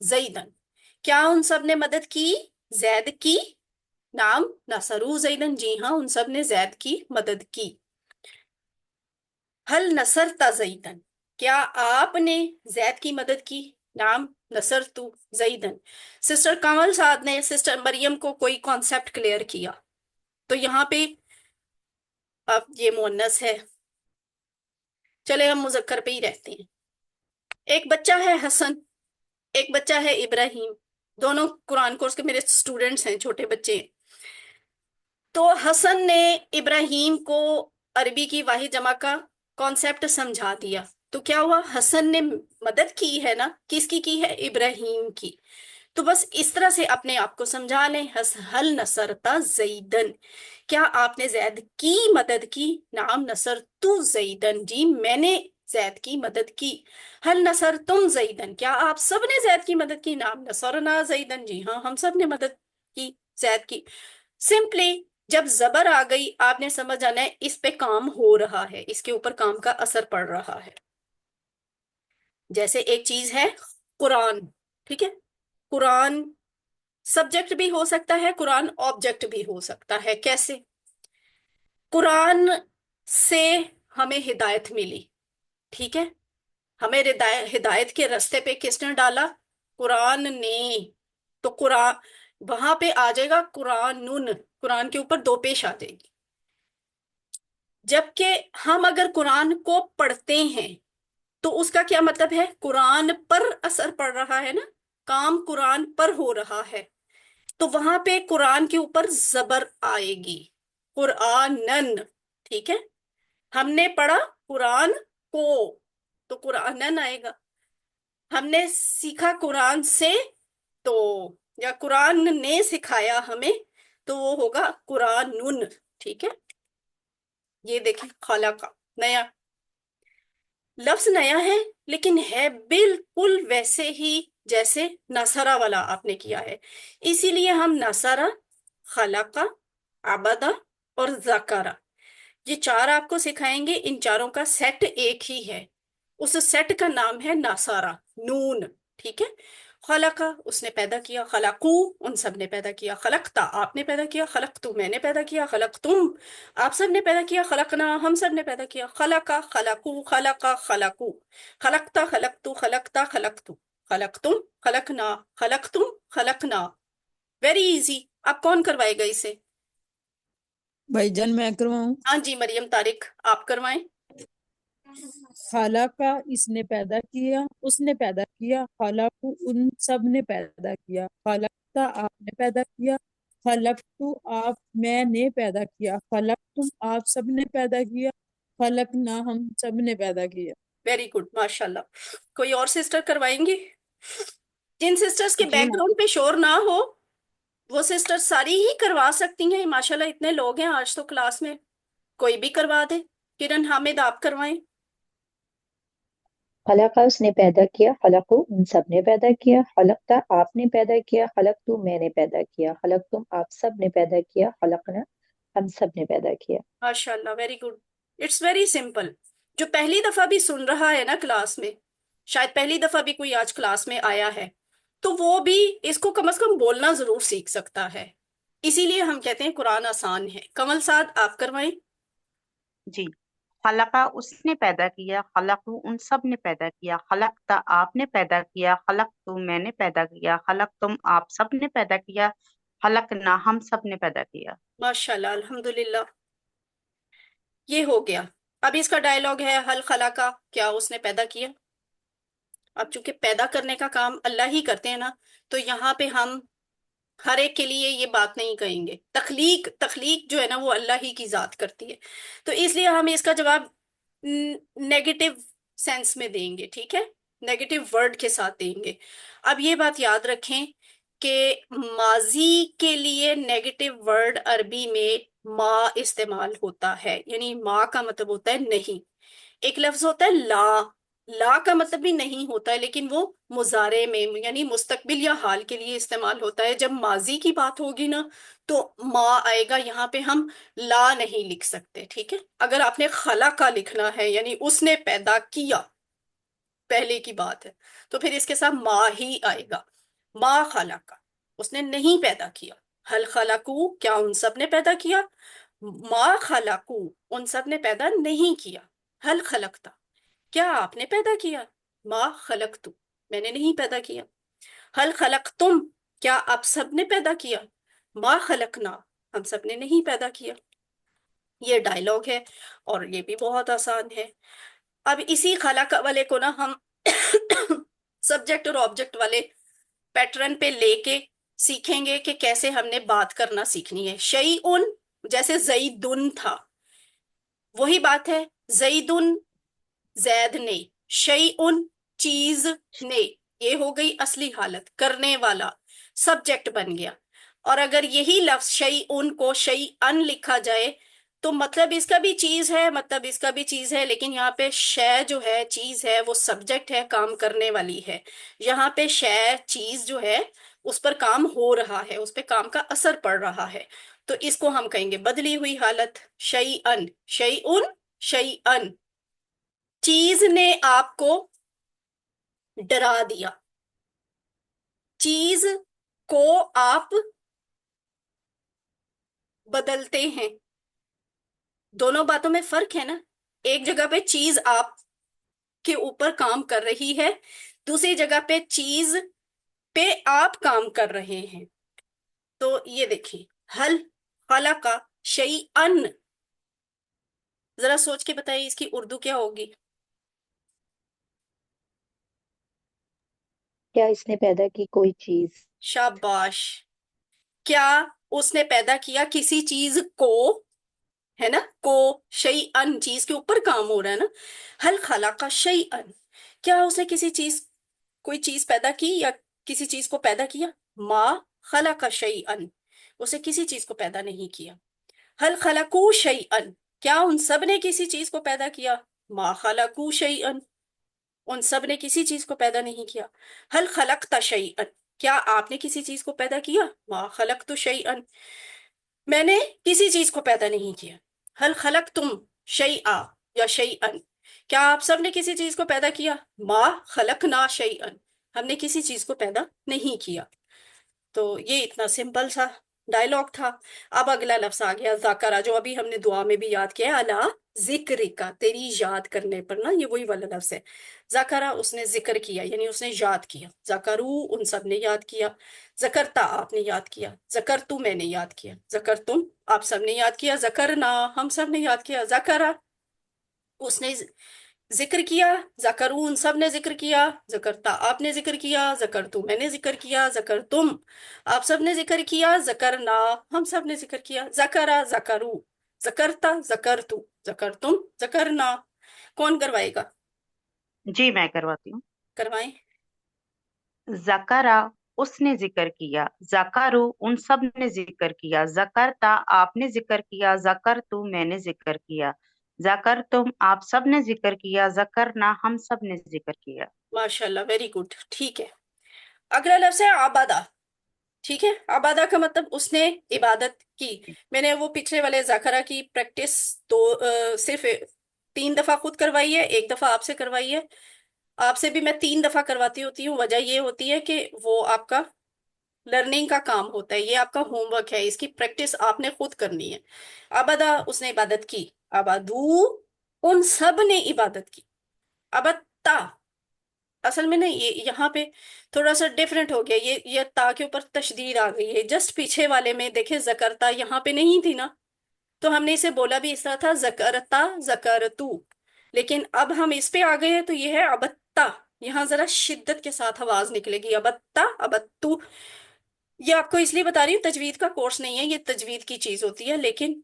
زیدن، کیا ان سب نے مدد کی زید کی؟ نام نصرو زیدن، جی ہاں ان سب نے زید کی مدد کی۔ حل نصرت زیدن، کیا آپ نے زید کی مدد کی؟ نام نصرت زیدن۔ سسٹر کمل سعد نے سسٹر مریم کو کوئی کانسیپٹ کلیئر کیا، تو یہاں پہ اب یہ مؤنث ہے، چلے ہم مذکر پہ ہی رہتے ہیں۔ ایک بچہ ہے حسن، ایک بچہ ہے ابراہیم، دونوں قرآن کورس کے میرے سٹوڈنٹس ہیں، چھوٹے بچے ہیں۔ تو حسن نے ابراہیم کو عربی کی واحد جمع کا کانسیپٹ سمجھا دیا، تو کیا ہوا؟ حسن نے مدد کی ہے نا، کس کی ہے؟ ابراہیم کی۔ تو بس اس طرح سے اپنے آپ کو سمجھا لیں، حل نصرتا زیدن، کیا آپ نے زید کی مدد کی؟ نعم نصرتو زیدن، جی میں نے زید کی مدد کی۔ حل نصرتم زیدن، کیا آپ سب نے زید کی مدد کی؟ نعم نصرنا زیدن، جی ہاں ہم سب نے مدد کی زید کی۔ سمپلی جب زبر آ گئی آپ نے سمجھ آنا ہے اس پہ کام ہو رہا ہے، اس کے اوپر کام کا اثر پڑ رہا ہے۔ جیسے ایک چیز ہے قرآن، ٹھیک ہے، قرآن سبجیکٹ بھی ہو سکتا ہے، قرآن آبجیکٹ بھی ہو سکتا ہے۔ کیسے؟ قرآن سے ہمیں ہدایت ملی، ٹھیک ہے، ہمیں ہدایت کے رستے پہ کس نے ڈالا؟ قرآن نے۔ تو قرآن وہاں پہ آ جائے گا قرآن، قرآن کے اوپر دو پیش آ جائے گی۔ جبکہ ہم اگر قرآن کو پڑھتے ہیں تو اس کا کیا مطلب ہے؟ قرآن پر اثر پڑ رہا ہے نا، کام قرآن پر ہو رہا ہے، تو وہاں پہ قرآن کے اوپر زبر آئے گی، قرآنن، ٹھیک ہے، ہم نے پڑھا قرآن کو تو قرآنن آئے گا، ہم نے سیکھا قرآن سے تو، یا قرآن نے سکھایا ہمیں تو وہ ہوگا قرآنن، ٹھیک ہے۔ یہ دیکھیں خالق کا نیا لفظ نیا ہے، لیکن ہے بالکل ویسے ہی جیسے نصرہ والا آپ نے کیا ہے، اسی لیے ہم نصرہ، خلقہ، عبدہ اور ذکرہ یہ چار آپ کو سکھائیں گے، ان چاروں کا سیٹ ایک ہی ہے، اس سیٹ کا نام ہے نصرہ، نون، ٹھیک ہے۔ خلقہ اس نے پیدا کیا، خلقو ان سب نے پیدا کیا، خلقتا آپ نے پیدا کیا، خلقتو میں نے پیدا کیا، خلقتم آپ سب نے پیدا کیا، خلقنا ہم سب نے پیدا کیا، خلقا خلقو خلقا خلقو، خلقتا خلقتو خلقتا خلقتو، خلقتم خلقنا خلقتم خلقنا۔ ویری ایزی، اب کون کروائے گا اسے؟ بھائی جان میں کرواؤں؟ ہاں جی مریم طارق آپ کروائیں۔ خالقہ اس نے پیدا کیا، اس نے پیدا کیا، خالق ان سب نے پیدا کیا، خالقتا آپ نے پیدا کیا، خلقتو آپ میں نے پیدا کیا، خلقتم آپ سب نے پیدا کیا، خلقنا ہم سب نے پیدا کیا۔ ویری گڈ ماشاء اللہ۔ کوئی اور سسٹر کروائیں گی؟ جن سسٹرز کے جی بیک گراؤنڈ پہ شور نہ ہو وہ سسٹر ساری ہی کروا سکتی ہیں، ماشاءاللہ اتنے لوگ ہیں آج تو کلاس میں، کوئی بھی کروا دے۔ کرن حامد آپ کروائیں۔ خلقہ اس نے پیدا کیا، خلقو ان سب نے پیدا کیا، خلقتا آپ نے پیدا کیا، خلقتو میں نے پیدا کیا، خلقتم آپ سب نے پیدا کیا، خلقنا ہم سب نے پیدا کیا۔ ماشاءاللہ very good, it's very simple. جو پہلی دفعہ بھی سن رہا ہے نا کلاس میں، شاید پہلی دفعہ بھی کوئی آج کلاس میں آیا ہے، تو وہ بھی اس کو کم از کم بولنا ضرور سیکھ سکتا ہے، اسی لیے ہم کہتے ہیں قرآن آسان ہے۔ کمل سعد آپ کروائیں۔ جی، خلقہ اس نے پیدا کیا، خلقو ان سب نے پیدا کیا، خلقتا آپ نے پیدا کیا، خلقتو میں نے پیدا کیا، خلقتم آپ سب نے پیدا کیا، خلقنا ہم سب نے پیدا کیا۔ ماشاءاللہ الحمدللہ، یہ ہو گیا۔ اب اس کا ڈائلاگ ہے حل خلقہ، کیا اس نے پیدا کیا؟ اب چونکہ پیدا کرنے کا کام اللہ ہی کرتے ہیں نا، تو یہاں پہ ہم ہر ایک کے لیے یہ بات نہیں کہیں گے، تخلیق جو ہے نا وہ اللہ ہی کی ذات کرتی ہے، تو اس لیے ہم اس کا جواب نیگیٹو سینس میں دیں گے، ٹھیک ہے، نیگیٹو ورڈ کے ساتھ دیں گے۔ اب یہ بات یاد رکھیں کہ ماضی کے لیے نیگیٹو ورڈ عربی میں ما استعمال ہوتا ہے، یعنی ما کا مطلب ہوتا ہے نہیں۔ ایک لفظ ہوتا ہے لا، لا کا مطلب بھی نہیں ہوتا ہے، لیکن وہ مضارع میں یعنی مستقبل یا حال کے لیے استعمال ہوتا ہے۔ جب ماضی کی بات ہوگی نا تو ما آئے گا، یہاں پہ ہم لا نہیں لکھ سکتے، ٹھیک ہے۔ اگر آپ نے خلا کا لکھنا ہے یعنی اس نے پیدا کیا پہلے کی بات ہے، تو پھر اس کے ساتھ ما ہی آئے گا. ما خلق، اس نے نہیں پیدا کیا. حل خلقو، کیا ان سب نے پیدا کیا؟ ما خلقو، ان سب نے پیدا نہیں کیا. حل خلقتا، کیا آپ نے پیدا کیا؟ ما خلقتو، میں نے نہیں پیدا کیا. حل خلقتم، کیا آپ سب نے پیدا کیا؟ ما خلقنا، ہم سب نے نہیں پیدا کیا. یہ ڈائلاگ ہے اور یہ بھی بہت آسان ہے. اب اسی خلق والے کو نا ہم سبجیکٹ اور آبجیکٹ والے پیٹرن پہ لے کے سیکھیں گے کہ کیسے ہم نے بات کرنا سیکھنی ہے. شیئن، جیسے زیدن تھا، وہی بات ہے. زیدن، زید نے. شیئن، چیز نے. یہ ہو گئی اصلی حالت، کرنے والا سبجیکٹ بن گیا. اور اگر یہی لفظ شیئن کو شیئن لکھا جائے تو مطلب اس کا بھی چیز ہے، مطلب اس کا بھی چیز ہے، لیکن یہاں پہ شے جو ہے، چیز ہے، وہ سبجیکٹ ہے، کام کرنے والی ہے. یہاں پہ شے، چیز جو ہے اس پر کام ہو رہا ہے، اس پہ کام کا اثر پڑ رہا ہے. تو اس کو ہم کہیں گے بدلی ہوئی حالت. شیئن، شیئن، شیئن. چیز نے آپ کو ڈرا دیا. چیز کو آپ بدلتے ہیں. دونوں باتوں میں فرق ہے نا. ایک جگہ پہ چیز آپ کے اوپر کام کر رہی ہے، دوسری جگہ پہ چیز پہ آپ کام کر رہے ہیں. تو یہ دیکھیں، حل خلق شیئن، ذرا سوچ کے بتائیے اس کی اردو کیا ہوگی؟ کیا اس نے پیدا کی کوئی چیز؟ شاباش. کیا اس نے پیدا کیا کسی چیز کو، ہے نا، کو. شیئن، چیز کے اوپر کام ہو رہا ہے نا. حل خلق شیئن، کیا اس نے کسی چیز، کوئی چیز پیدا کی یا کسی چیز کو پیدا کیا؟ ما خلق شیئن، اسے کسی چیز کو پیدا نہیں کیا. حل خلقو شیئن، کیا ان سب نے کسی چیز کو پیدا کیا؟ ما خلقو شیئن، ان سب نے کسی چیز کو پیدا نہیں کیا. حل خلقت شیئن، کیا آپ نے کسی چیز کو پیدا کیا؟ ما خلقت شیئن، میں نے کسی چیز کو پیدا نہیں کیا. حل خلقتم شیئا یا شیئن، کیا آپ سب نے کسی چیز کو پیدا کیا؟ ما خلقنا شیئن، ہم نے کسی چیز کو پیدا نہیں کیا. تو یہ اتنا سمپل سا ڈائلاگ تھا. اب اگلا لفظ آ گیا ذاکرہ، جو ابھی ہم نے دعا میں بھی یاد کیا. اللہ ذکر کا، تیری یاد کرنے پر نا، یہ وہی والا لفظ ہے. ذاکرہ، اس نے ذکر کیا، یعنی اس نے یاد کیا. ذکرو، ان سب نے یاد کیا. ذکرتا، آپ نے یاد کیا. ذکرتو، میں نے یاد کیا. ذکرتم، آپ سب نے یاد کیا. ذکرنا، ہم سب نے یاد کیا. ذکرہ، اس نے ذکر کیا. ذکرو، ان سب نے ذکر کیا. ذکرتا، آپ نے ذکر کیا. ذکرتو، میں نے ذکر کیا. ذکرتم، آپ سب نے ذکر کیا. ذکرنا، ہم سب نے ذکر کیا. ذکرہ، ذکرو. ذکرتا، ذکرتو. ذکرتم، ذکرنا. کون کروائے گا؟ جی میں کرواتی ہوں. کروائیں. زکرا، اس نے ذکر کیا. زکرو، ان سب نے ذکر کیا. زکرتا، آپ نے ذکر کیا. زکرتو، میں نے ذکر کیا. زکرتم، آپ سب نے ذکر کیا. زکرنا، ہم سب نے ذکر کیا. ماشاءاللہ، ویری گڈ. ٹھیک ہے، اگلا لفظ ہے عبادہ. ٹھیک ہے، عبادہ کا مطلب اس نے عبادت کی. میں نے وہ پچھلے والے ذاکرہ کی پریکٹس صرف 3 دفعہ خود کروائی ہے، 1 دفعہ آپ سے کروائی ہے. آپ سے بھی میں 3 دفعہ کرواتی ہوتی ہوں. وجہ یہ ہوتی ہے کہ وہ آپ کا لرننگ کا کام ہوتا ہے، یہ آپ کا ہوم ورک ہے، اس کی پریکٹس آپ نے خود کرنی ہے. عبادہ، اس نے عبادت کی. عبادو، ان سب نے عبادت کی. عبدتا، اصل میں نا یہ یہاں پہ تھوڑا سا ڈیفرنٹ ہو گیا. یہ تا کے اوپر تشدید آ گئی ہے. جسٹ پیچھے والے میں دیکھیں زکرتا یہاں پہ نہیں تھی نا، تو ہم نے اسے بولا بھی اس طرح تھا، زکرتا، زکرتو. لیکن اب ہم اس پہ آ گئے ہیں تو یہ ہے ابتا. یہاں ذرا شدت کے ساتھ آواز نکلے گی. ابتا، ابتو. یہ آپ کو اس لیے بتا رہی ہوں، تجوید کا کورس نہیں ہے، یہ تجوید کی چیز ہوتی ہے. لیکن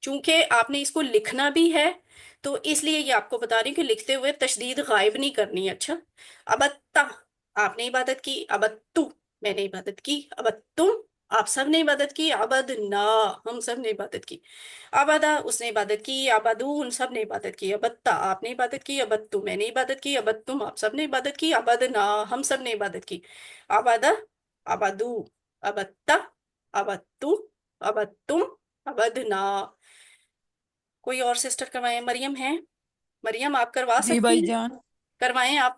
چونکہ آپ نے اس کو لکھنا بھی ہے تو اس لیے یہ آپ کو بتا رہی ہوں کہ لکھتے ہوئے تشدید غائب نہیں کرنی ہے. اچھا، ابتا، آپ نے عبادت کی. ابتو، میں نے عبادت کی. ابتم، آپ سب نے عبادت کی. عبدنا، ہم سب نے عبادت کی. عبادہ، اس نے عبادت کی. عبدو، ان سب نے عبادت کی. ابتا، آپ نے عبادت کی. ابتو، میں نے عبادت کی. ابتم، آپ سب نے عبادت کی. عبدنا، ہم سب نے عبادت کی. عبادہ، عبدو، ابتا، ابتو، ابتم، عبدنا. کوئی اور سسٹر کروائیں؟ مریم ہیں؟ مریم، آپ کروا جی سکتی بھائی ہیں؟ جان. کروائیں آپ.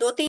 2-3।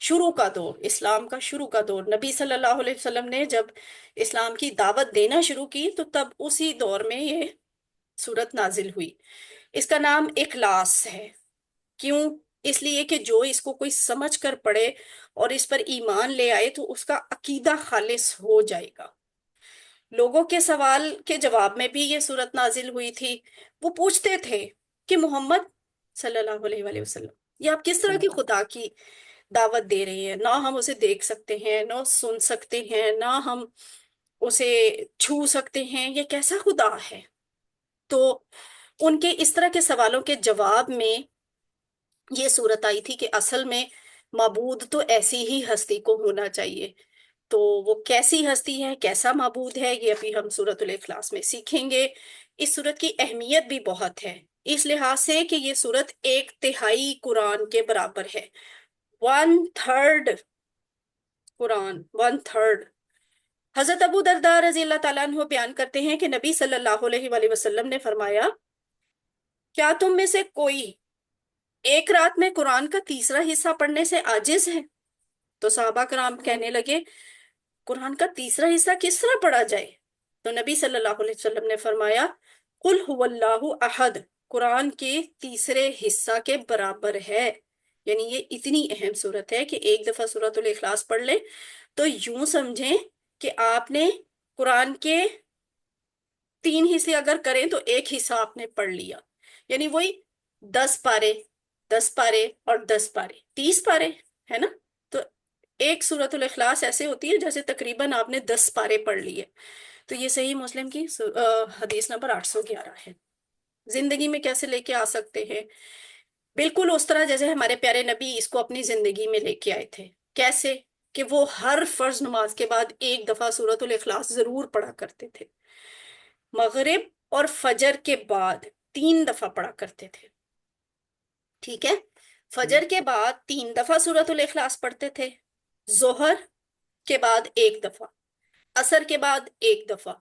شروع کا دور، اسلام کا شروع کا دور، نبی صلی اللہ علیہ وسلم نے جب اسلام کی دعوت دینا شروع کی تو تب اسی دور میں یہ سورت نازل ہوئی۔ اس کا نام اخلاص ہے۔ کیوں؟ اس لیے کہ جو اس کو کوئی سمجھ کر پڑھے اور اس پر ایمان لے آئے تو اس کا عقیدہ خالص ہو جائے گا۔ لوگوں کے سوال کے جواب میں بھی یہ سورت نازل ہوئی تھی۔ وہ پوچھتے تھے کہ محمد صلی اللہ علیہ وآلہ وسلم، یہ آپ کس طرح کی خدا کی دعوت دے رہے ہیں؟ نہ ہم اسے دیکھ سکتے ہیں، نہ سن سکتے ہیں، نہ ہم اسے چھو سکتے ہیں، یہ کیسا خدا ہے؟ تو ان کے اس طرح کے سوالوں کے جواب میں یہ صورت آئی تھی کہ اصل میں معبود تو ایسی ہی ہستی کو ہونا چاہیے۔ تو وہ کیسی ہستی ہے، کیسا معبود ہے، یہ ابھی ہم سورۃ الاخلاص میں سیکھیں گے۔ اس سورت کی اہمیت بھی بہت ہے، اس لحاظ سے کہ یہ سورت 1/3 قرآن کے برابر ہے۔ 1/3 قرآن، 1/3۔ حضرت ابو درداء رضی اللہ تعالیٰ عنہ بیان کرتے ہیں کہ نبی صلی اللہ علیہ وآلہ وسلم نے فرمایا، کیا تم میں سے کوئی ایک رات میں قرآن کا تیسرا حصہ پڑھنے سے عاجز ہے؟ تو صحابہ کرام کہنے لگے، قرآن کا تیسرا حصہ کس طرح پڑھا جائے؟ تو نبی صلی اللہ علیہ وسلم نے فرمایا، قل هو اللہ احد قرآن کے تیسرے حصہ کے برابر ہے۔ یعنی یہ اتنی اہم صورت ہے کہ ایک دفعہ سورۃ الاخلاص پڑھ لیں تو یوں سمجھیں کہ آپ نے قرآن کے 3 حصے اگر کریں تو ایک حصہ آپ نے پڑھ لیا، یعنی وہی 10 پارے، 10 پارے اور 10 پارے، 30 پارے، ہے نا؟ تو ایک سورۃ الاخلاص ایسے ہوتی ہے جیسے تقریباً آپ نے 10 پارے پڑھ لیے۔ تو یہ صحیح مسلم کی حدیث نمبر 811 ہے۔ زندگی میں کیسے لے کے آ سکتے ہیں؟ بالکل اس طرح جیسے ہمارے پیارے نبی اس کو اپنی زندگی میں لے کے آئے تھے۔ کیسے؟ کہ وہ ہر فرض نماز کے بعد ایک دفعہ سورۃ الاخلاص ضرور پڑھا کرتے تھے، مغرب اور فجر کے بعد 3 دفعہ پڑھا کرتے تھے، ٹھیک ہے؟ فجر کے بعد 3 دفعہ سورۃ الاخلاص پڑھتے تھے، ظہر کے بعد 1 دفعہ، عصر کے بعد 1 دفعہ،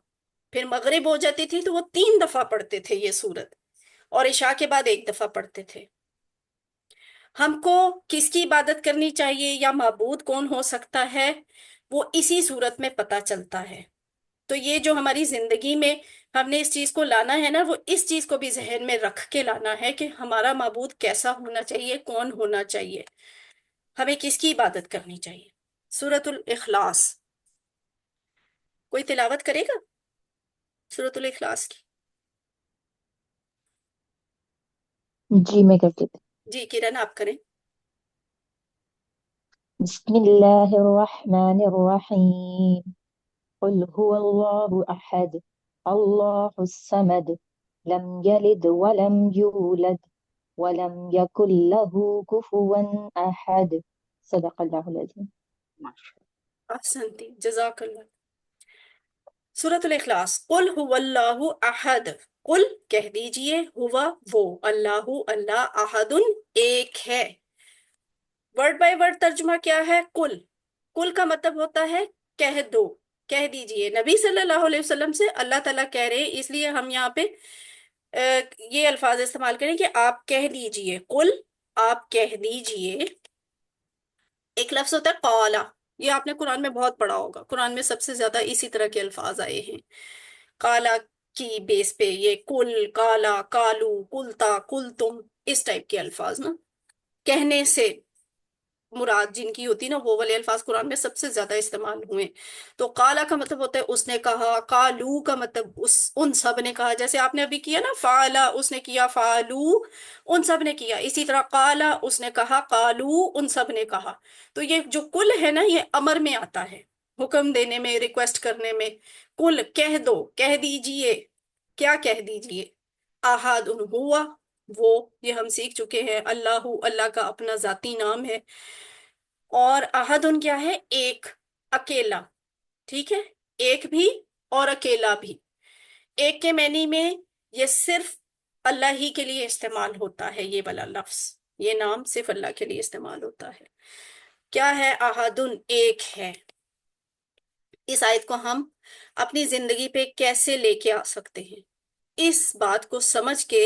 پھر مغرب ہو جاتی تھی تو وہ 3 دفعہ پڑھتے تھے یہ سورت، اور عشاء کے بعد 1 دفعہ پڑھتے تھے۔ ہم کو کس کی عبادت کرنی چاہیے یا معبود کون ہو سکتا ہے، وہ اسی صورت میں پتہ چلتا ہے۔ تو یہ جو ہماری زندگی میں ہم نے اس چیز کو لانا ہے نا، وہ اس چیز کو بھی ذہن میں رکھ کے لانا ہے کہ ہمارا معبود کیسا ہونا چاہیے، کون ہونا چاہیے، ہمیں کس کی عبادت کرنی چاہیے۔ سورۃ الاخلاص، کوئی تلاوت کرے گا سورۃ الاخلاص کی؟ جی میں کرتی تھی۔ جی کرن آپ کریں۔ بسم اللہ الرحمن الرحیم، قل هو الله أحد الله الصمد لم يلد ولم يولد ولم يكن له كفوا أحد صدق اللہ العظیم۔ احسنتی، جزاک اللہ۔ سورۃ الاخلاص، قل هو اللہ احد، قل کہہ دیجئے، ہوا وہ، اللہ اللہ، احد ایک ہے۔ ورڈ بائی ورڈ ترجمہ کیا ہے؟ قل، قل کا مطلب ہوتا ہے کہہ دو، کہہ دیجئے۔ نبی صلی اللہ علیہ وسلم سے اللہ تعالیٰ کہہ رہے ہیں، اس لیے ہم یہاں پہ یہ الفاظ استعمال کریں کہ آپ کہہ دیجئے، قل آپ کہہ دیجئے۔ ایک لفظ ہوتا ہے قالا، یہ آپ نے قرآن میں بہت پڑھا ہوگا، قرآن میں سب سے زیادہ اسی طرح کے الفاظ آئے ہیں قالا کی بیس پہ، یہ کل، کالا، کالو، کلتا، کلتم، اس ٹائپ کے الفاظ نا، کہنے سے مراد جن کی ہوتی نا، وہ والے الفاظ قرآن میں سب سے زیادہ استعمال ہوئے۔ تو قالا کا مطلب ہوتا ہے اس نے کہا، قالو کا مطلب ان سب نے کہا، جیسے آپ نے ابھی کیا نا، فعلا اس نے کیا، فعلو ان سب نے کیا، اسی طرح قالا اس نے کہا، قالو ان سب نے کہا۔ تو یہ جو کل ہے نا، یہ امر میں آتا ہے، حکم دینے میں، ریکویسٹ کرنے میں۔ کل کہہ دو، کہہ دیجئے، کیا کہہ دیجئے؟ احد ہوا وہ، یہ ہم سیکھ چکے ہیں، اللہ اللہ کا اپنا ذاتی نام ہے، اور احد کیا ہے؟ ایک، اکیلا، ٹھیک ہے؟ ایک بھی اور اکیلا بھی۔ ایک کے معنی میں یہ صرف اللہ ہی کے لیے استعمال ہوتا ہے، یہ والا لفظ، یہ نام صرف اللہ کے لیے استعمال ہوتا ہے۔ کیا ہے؟ احد ایک ہے۔ اس آیت کو ہم اپنی زندگی پہ کیسے لے کے آ سکتے ہیں؟ اس بات کو سمجھ کے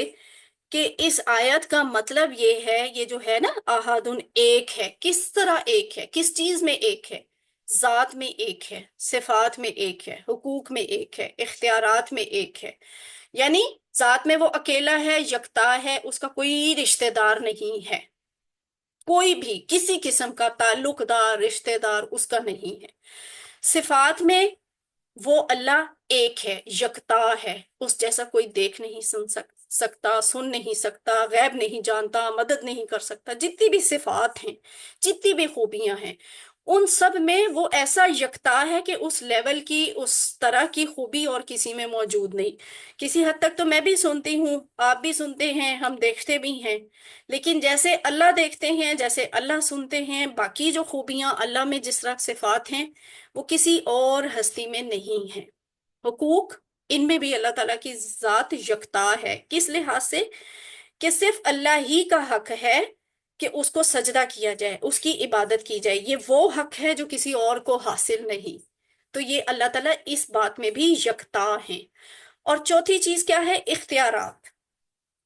کہ اس آیت کا مطلب یہ ہے، یہ جو ہے نا احدن، ایک ہے، کس طرح ایک ہے، کس چیز میں ایک ہے؟ ذات میں ایک ہے، صفات میں ایک ہے، حقوق میں ایک ہے، اختیارات میں ایک ہے. یعنی ذات میں وہ اکیلا ہے، یکتا ہے، اس کا کوئی رشتہ دار نہیں ہے، کوئی بھی کسی قسم کا تعلق دار رشتہ دار اس کا نہیں ہے. صفات میں وہ اللہ ایک ہے، یکتا ہے، اس جیسا کوئی دیکھ نہیں سکتا، سن نہیں سکتا، غیب نہیں جانتا، مدد نہیں کر سکتا. جتنی بھی صفات ہیں، جتنی بھی خوبیاں ہیں، ان سب میں وہ ایسا یکتا ہے کہ اس لیول کی، اس طرح کی خوبی اور کسی میں موجود نہیں. کسی حد تک تو میں بھی سنتی ہوں، آپ بھی سنتے ہیں، ہم دیکھتے بھی ہیں، لیکن جیسے اللہ دیکھتے ہیں، جیسے اللہ سنتے ہیں، باقی جو خوبیاں اللہ میں جس طرح صفات ہیں، وہ کسی اور ہستی میں نہیں ہیں. حقوق، ان میں بھی اللہ تعالیٰ کی ذات یکتا ہے. کس لحاظ سے؟ کہ صرف اللہ ہی کا حق ہے کہ اس کو سجدہ کیا جائے، اس کی عبادت کی جائے. یہ وہ حق ہے جو کسی اور کو حاصل نہیں. تو یہ اللہ تعالیٰ اس بات میں بھی یکتا ہیں. اور چوتھی چیز کیا ہے؟ اختیارات.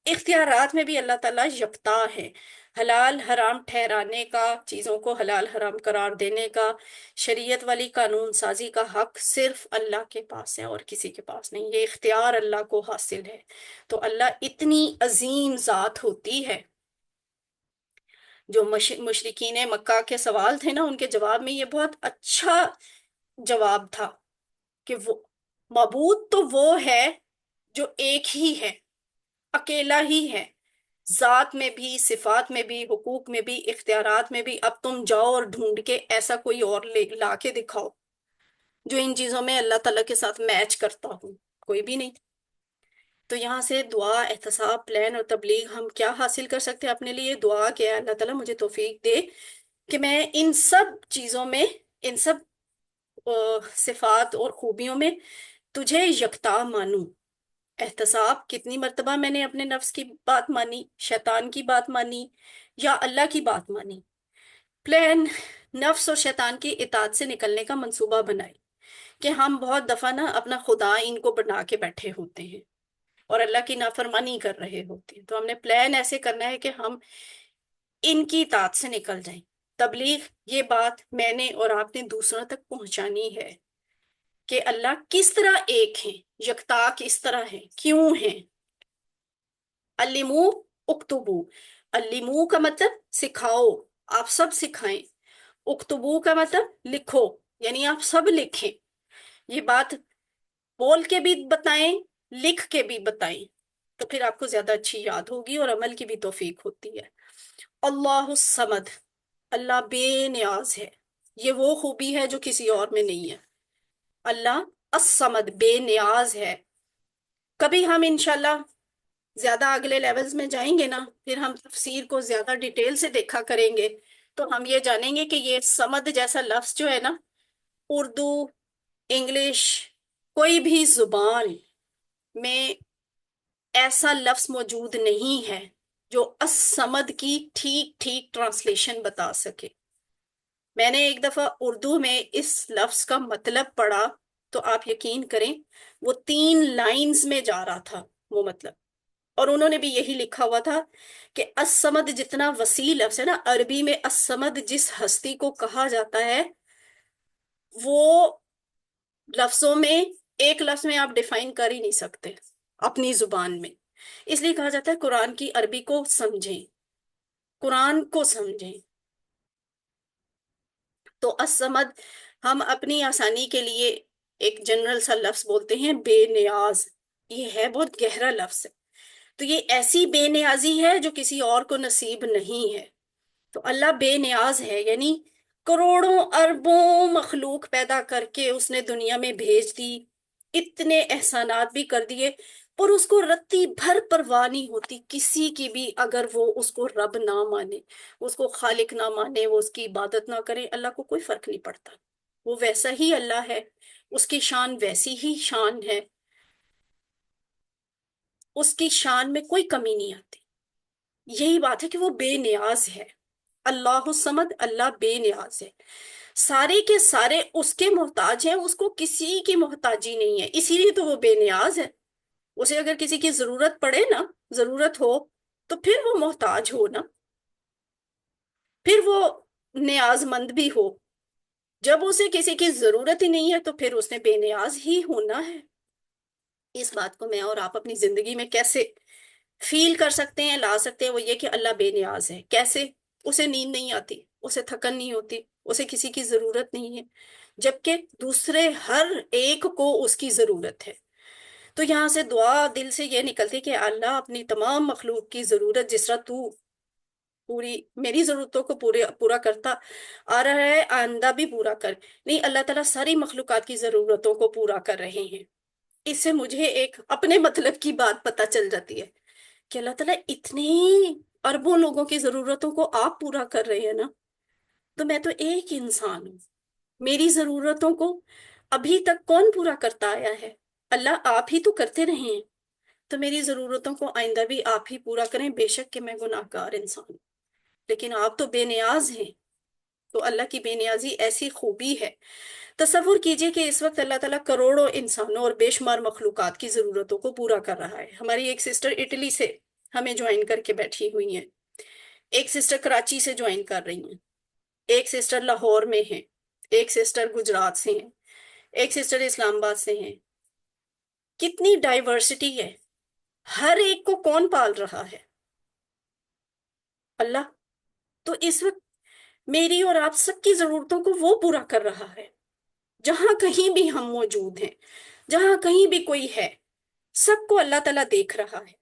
اختیارات میں بھی اللہ تعالیٰ یکتا ہے. حلال حرام ٹھہرانے کا، چیزوں کو حلال حرام قرار دینے کا، شریعت والی قانون سازی کا حق صرف اللہ کے پاس ہے اور کسی کے پاس نہیں. یہ اختیار اللہ کو حاصل ہے. تو اللہ اتنی عظیم ذات ہوتی ہے. جو مشرکین مکہ کے سوال تھے نا، ان کے جواب میں یہ بہت اچھا جواب تھا کہ وہ معبود تو وہ ہے جو ایک ہی ہے، اکیلا ہی ہے، ذات میں بھی، صفات میں بھی، حقوق میں بھی، اختیارات میں بھی. اب تم جاؤ اور ڈھونڈ کے ایسا کوئی اور لا کے دکھاؤ جو ان چیزوں میں اللہ تعالیٰ کے ساتھ میچ کرتا ہوں. کوئی بھی نہیں. تو یہاں سے دعا، احتساب، پلان اور تبلیغ ہم کیا حاصل کر سکتے ہیں اپنے لیے؟ دعا کہ اللہ تعالیٰ مجھے توفیق دے کہ میں ان سب چیزوں میں، ان سب صفات اور خوبیوں میں تجھے یکتا مانوں. احتساب، کتنی مرتبہ میں نے اپنے نفس کی بات مانی، شیطان کی بات مانی، یا اللہ کی بات مانی. پلان، نفس اور شیطان کی اطاعت سے نکلنے کا منصوبہ بنائے کہ ہم بہت دفعہ نا اپنا خدا ان کو بنا کے بیٹھے ہوتے ہیں اور اللہ کی نافرمانی کر رہے ہوتے ہیں. تو ہم نے پلان ایسے کرنا ہے کہ ہم ان کی اطاعت سے نکل جائیں. تبلیغ، یہ بات میں نے اور آپ نے دوسروں تک پہنچانی ہے کہ اللہ کس طرح ایک ہیں، یکتا کس طرح ہیں، کیوں ہیں. علمو اکتبو. علمو کا مطلب سکھاؤ، آپ سب سکھائیں. اکتبو کا مطلب لکھو، یعنی آپ سب لکھیں. یہ بات بول کے بھی بتائیں، لکھ کے بھی بتائیں، تو پھر آپ کو زیادہ اچھی یاد ہوگی اور عمل کی بھی توفیق ہوتی ہے. اللہ الصمد، اللہ بے نیاز ہے. یہ وہ خوبی ہے جو کسی اور میں نہیں ہے. اللہ الصمد، بے نیاز ہے. کبھی ہم انشاءاللہ زیادہ اگلے لیولز میں جائیں گے نا، پھر ہم تفسیر کو زیادہ ڈیٹیل سے دیکھا کریں گے، تو ہم یہ جانیں گے کہ یہ سمد جیسا لفظ جو ہے نا، اردو، انگلش، کوئی بھی زبان میں ایسا لفظ موجود نہیں ہے جو الصمد کی ٹھیک ٹھیک ٹرانسلیشن بتا سکے. میں نے ایک دفعہ اردو میں اس لفظ کا مطلب پڑھا تو آپ یقین کریں وہ 3 لائنز میں جا رہا تھا وہ مطلب. اور انہوں نے بھی یہی لکھا ہوا تھا کہ الصمد جتنا وسیع لفظ ہے نا، عربی میں الصمد جس ہستی کو کہا جاتا ہے، وہ لفظوں میں، ایک لفظ میں آپ ڈیفائن کر ہی نہیں سکتے اپنی زبان میں. اس لیے کہا جاتا ہے قرآن کی عربی کو سمجھیں، قرآن کو سمجھیں. تو الصمد ہم اپنی آسانی کے لیے ایک جنرل سا لفظ بولتے ہیں، بے نیاز. یہ ہے بہت گہرا لفظ ہے. تو یہ ایسی بے نیازی ہے جو کسی اور کو نصیب نہیں ہے. تو اللہ بے نیاز ہے، یعنی کروڑوں اربوں مخلوق پیدا کر کے اس نے دنیا میں بھیج دی، اتنے احسانات بھی کر دیے، اور اس کو رتی بھر پرواہ نہیں ہوتی کسی کی بھی. اگر وہ اس کو رب نہ مانے، اس کو خالق نہ مانے، وہ اس کی عبادت نہ کرے، اللہ کو کوئی فرق نہیں پڑتا. وہ ویسا ہی اللہ ہے، اس کی شان ویسی ہی شان ہے، اس کی شان میں کوئی کمی نہیں آتی. یہی بات ہے کہ وہ بے نیاز ہے. اللہ الصمد، اللہ بے نیاز ہے. سارے کے سارے اس کے محتاج ہیں، اس کو کسی کی محتاجی نہیں ہے، اسی لیے تو وہ بے نیاز ہے. اسے اگر کسی کی ضرورت پڑے نا، ضرورت ہو، تو پھر وہ محتاج ہو نا، پھر وہ نیازمند بھی ہو. جب اسے کسی کی ضرورت ہی نہیں ہے تو پھر اس نے بے نیاز ہی ہونا ہے. اس بات کو میں اور آپ اپنی زندگی میں کیسے فیل کر سکتے ہیں، لا سکتے ہیں؟ وہ یہ کہ اللہ بے نیاز ہے. کیسے؟ اسے نیند نہیں آتی، اسے تھکن نہیں ہوتی، اسے کسی کی ضرورت نہیں ہے، جبکہ دوسرے ہر ایک کو اس کی ضرورت ہے. تو یہاں سے دعا دل سے یہ نکلتی کہ اللہ اپنی تمام مخلوق کی ضرورت جس طرح تو پوری میری ضرورتوں کو پورا کرتا آ رہا ہے، آئندہ بھی پورا کر. نہیں، اللہ تعالیٰ ساری مخلوقات کی ضرورتوں کو پورا کر رہے ہیں. اس سے مجھے ایک اپنے مطلب کی بات پتہ چل جاتی ہے کہ اللہ تعالیٰ اتنے اربوں لوگوں کی ضرورتوں کو آپ پورا کر رہے ہیں نا، تو میں تو ایک انسان ہوں. میری ضرورتوں کو ابھی تک کون پورا کرتا آیا ہے؟ اللہ آپ ہی تو کرتے رہے ہیں. تو میری ضرورتوں کو آئندہ بھی آپ ہی پورا کریں، بے شک کہ میں گناہ گار انسان ہوں، لیکن آپ تو بے نیاز ہیں. تو اللہ کی بے نیازی ایسی خوبی ہے. تصور کیجئے کہ اس وقت اللہ تعالیٰ کروڑوں انسانوں اور بے شمار مخلوقات کی ضرورتوں کو پورا کر رہا ہے. ہماری ایک سسٹر اٹلی سے ہمیں جوائن کر کے بیٹھی ہوئی ہیں، ایک سسٹر کراچی سے جوائن کر رہی ہیں، ایک سسٹر لاہور میں ہیں، ایک سسٹر گجرات سے ہیں، ایک سسٹر اسلام آباد سے ہیں. کتنی ڈائیورسٹی ہے. ہر ایک کو کون پال رہا ہے؟ اللہ. تو اس وقت میری اور آپ سب کی ضرورتوں کو وہ پورا کر رہا ہے. جہاں کہیں بھی ہم موجود ہیں، جہاں کہیں بھی کوئی ہے، سب کو اللہ تعالیٰ دیکھ رہا ہے.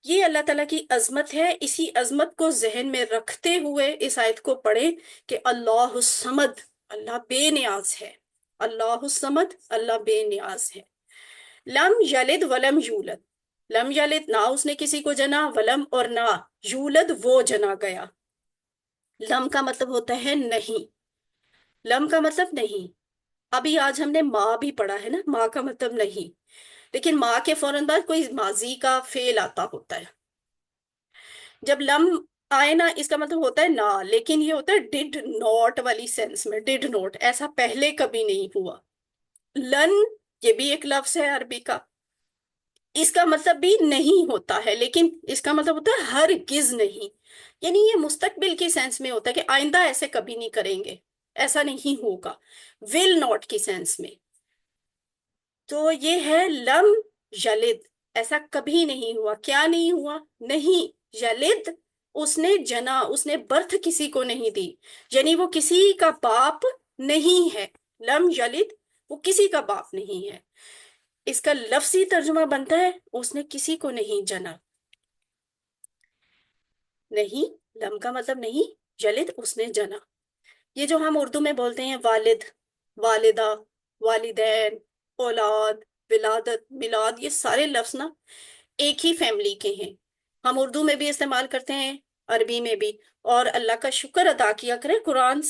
یہ اللہ تعالیٰ کی عظمت ہے. اسی عظمت کو ذہن میں رکھتے ہوئے اس آیت کو پڑھیں کہ اللہ الصمد، اللہ بے نیاز ہے. اللہ الصمد، اللہ بے نیاز ہے. لم یلد ولم یولد. لم یلد، نہ اس نے کسی کو جنا، ولم، اور نہ یولد، وہ جنا گیا. لم کا مطلب ہوتا ہے نہیں. لم کا مطلب نہیں. ابھی آج ہم نے ماں بھی پڑھا ہے نا، ماں کا مطلب نہیں. لیکن ماں کے فوراً بعد کوئی ماضی کا فعل آتا ہوتا ہے. جب لم آئے نا، اس کا مطلب ہوتا ہے نہ، لیکن یہ ہوتا ہے ڈڈ ناٹ والی سینس میں. ڈڈ ناٹ، ایسا پہلے کبھی نہیں ہوا. لن، یہ بھی ایک لفظ ہے عربی کا. اس کا مطلب بھی نہیں ہوتا ہے، لیکن اس کا مطلب ہوتا ہے ہرگز نہیں. یعنی یہ مستقبل کی سینس میں ہوتا ہے کہ آئندہ ایسے کبھی نہیں کریں گے، ایسا نہیں ہوگا. ول ناٹ کی سینس میں. تو یہ ہے لم یلد، ایسا کبھی نہیں ہوا. کیا نہیں ہوا؟ نہیں. یلد، اس نے جنا، اس نے برتھ کسی کو نہیں دی، یعنی وہ کسی کا باپ نہیں ہے. لم یلد، وہ کسی کا باپ نہیں ہے. اس کا لفظی ترجمہ بنتا ہے اس نے کسی کو نہیں جنا. نہیں، لم کا مطلب نہیں، یلد اس نے جنا. یہ جو ہم اردو میں بولتے ہیں والد، والدہ، والدین، اولاد، ولادت، میلاد، یہ سارے لفظ نا ایک ہی فیملی کے ہیں. ہم اردو میں بھی استعمال کرتے ہیں، عربی میں بھی. اور اللہ کا شکر ادا کیا کریں، قرآن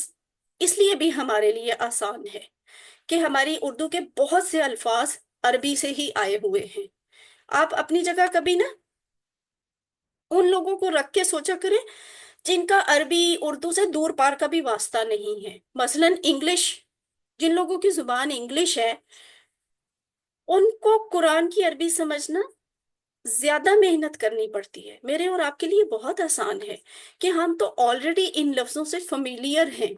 اس لیے بھی ہمارے لیے آسان ہے کہ ہماری اردو کے بہت سے الفاظ عربی سے ہی آئے ہوئے ہیں. آپ اپنی جگہ کبھی نا ان لوگوں کو رکھ کے سوچا کریں جن کا عربی اردو سے دور پار کا بھی واسطہ نہیں ہے. مثلاً انگلش، جن لوگوں کی زبان انگلش ہے، ان کو قرآن کی عربی سمجھنا زیادہ محنت کرنی پڑتی ہے. میرے اور آپ کے لیے بہت آسان ہے کہ ہم تو آلریڈی ان لفظوں سے فیملیئر ہیں.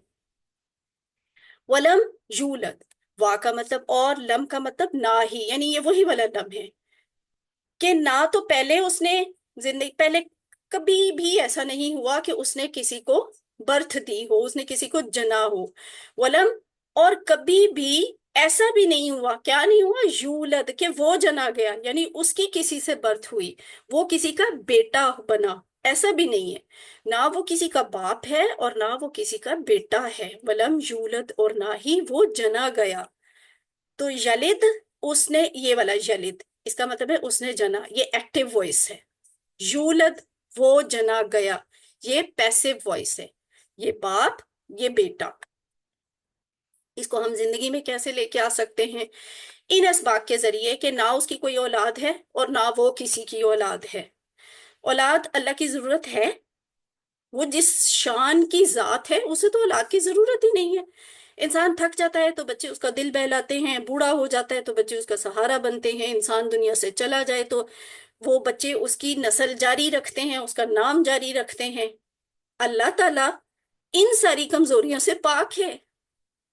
ولم یولد، وا کا مطلب اور، لم کا مطلب نہ ہی، یعنی یہ وہی والا لم ہے کہ نہ تو پہلے اس نے زندگی، پہلے کبھی بھی ایسا نہیں ہوا کہ اس نے کسی کو برتھ دی ہو، اس نے کسی کو جنا ہو. ولم، اور کبھی بھی ایسا بھی نہیں ہوا. کیا نہیں ہوا؟ یولد، کہ وہ جنا گیا، یعنی اس کی کسی سے برتھ ہوئی، وہ کسی کا بیٹا بنا. ایسا بھی نہیں ہے. نہ وہ کسی کا باپ ہے اور نہ وہ کسی کا بیٹا ہے. ولم یولد، اور نہ ہی وہ جنا گیا. تو یلد، اس نے، یہ والا یلد اس کا مطلب ہے اس نے جنا، یہ ایکٹیو وائس ہے. یولد، وہ جنا گیا، یہ پیسیو وائس ہے. یہ باپ، یہ بیٹا. اس کو ہم زندگی میں کیسے لے کے آ سکتے ہیں؟ ان اسباق کے ذریعے کہ نہ اس کی کوئی اولاد ہے اور نہ وہ کسی کی اولاد ہے. اولاد اللہ کی ضرورت ہے. وہ جس شان کی ذات ہے اسے تو اولاد کی ضرورت ہی نہیں ہے. انسان تھک جاتا ہے تو بچے اس کا دل بہلاتے ہیں، بوڑھا ہو جاتا ہے تو بچے اس کا سہارا بنتے ہیں، انسان دنیا سے چلا جائے تو وہ بچے اس کی نسل جاری رکھتے ہیں، اس کا نام جاری رکھتے ہیں۔ اللہ تعالیٰ ان ساری کمزوریوں سے پاک ہے،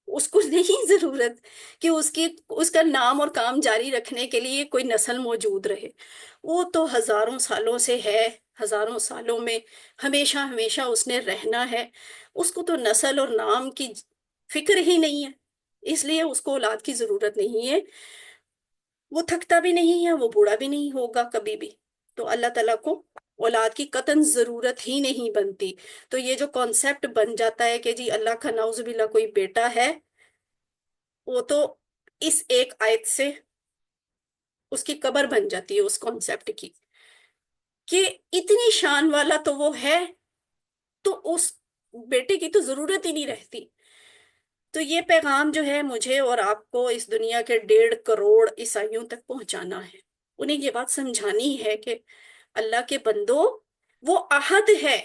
اس کو نہیں ضرورت کہ اس کا نام اور کام جاری رکھنے کے لیے کوئی نسل موجود رہے۔ وہ تو ہزاروں سالوں سے ہے، ہزاروں سالوں میں ہمیشہ ہمیشہ اس نے رہنا ہے، اس کو تو نسل اور نام کی فکر ہی نہیں ہے، اس لیے اس کو اولاد کی ضرورت نہیں ہے، وہ تھکتا بھی نہیں ہے، وہ بوڑھا بھی نہیں ہوگا کبھی بھی۔ تو اللہ تعالیٰ کو اولاد کی قطعاً ضرورت ہی نہیں بنتی۔ تو یہ جو کانسیپٹ بن جاتا ہے کہ جی اللہ کا نعوذ باللہ کوئی بیٹا ہے، وہ تو اس ایک آیت سے اس کی قبر بن جاتی ہے اس کانسیپٹ کی، کہ اتنی شان والا تو وہ ہے، تو اس بیٹے کی تو ضرورت ہی نہیں رہتی۔ تو یہ پیغام جو ہے مجھے اور آپ کو اس دنیا کے 1.5 کروڑ عیسائیوں تک پہنچانا ہے، انہیں یہ بات سمجھانی ہے کہ اللہ کے بندو، وہ احد ہے،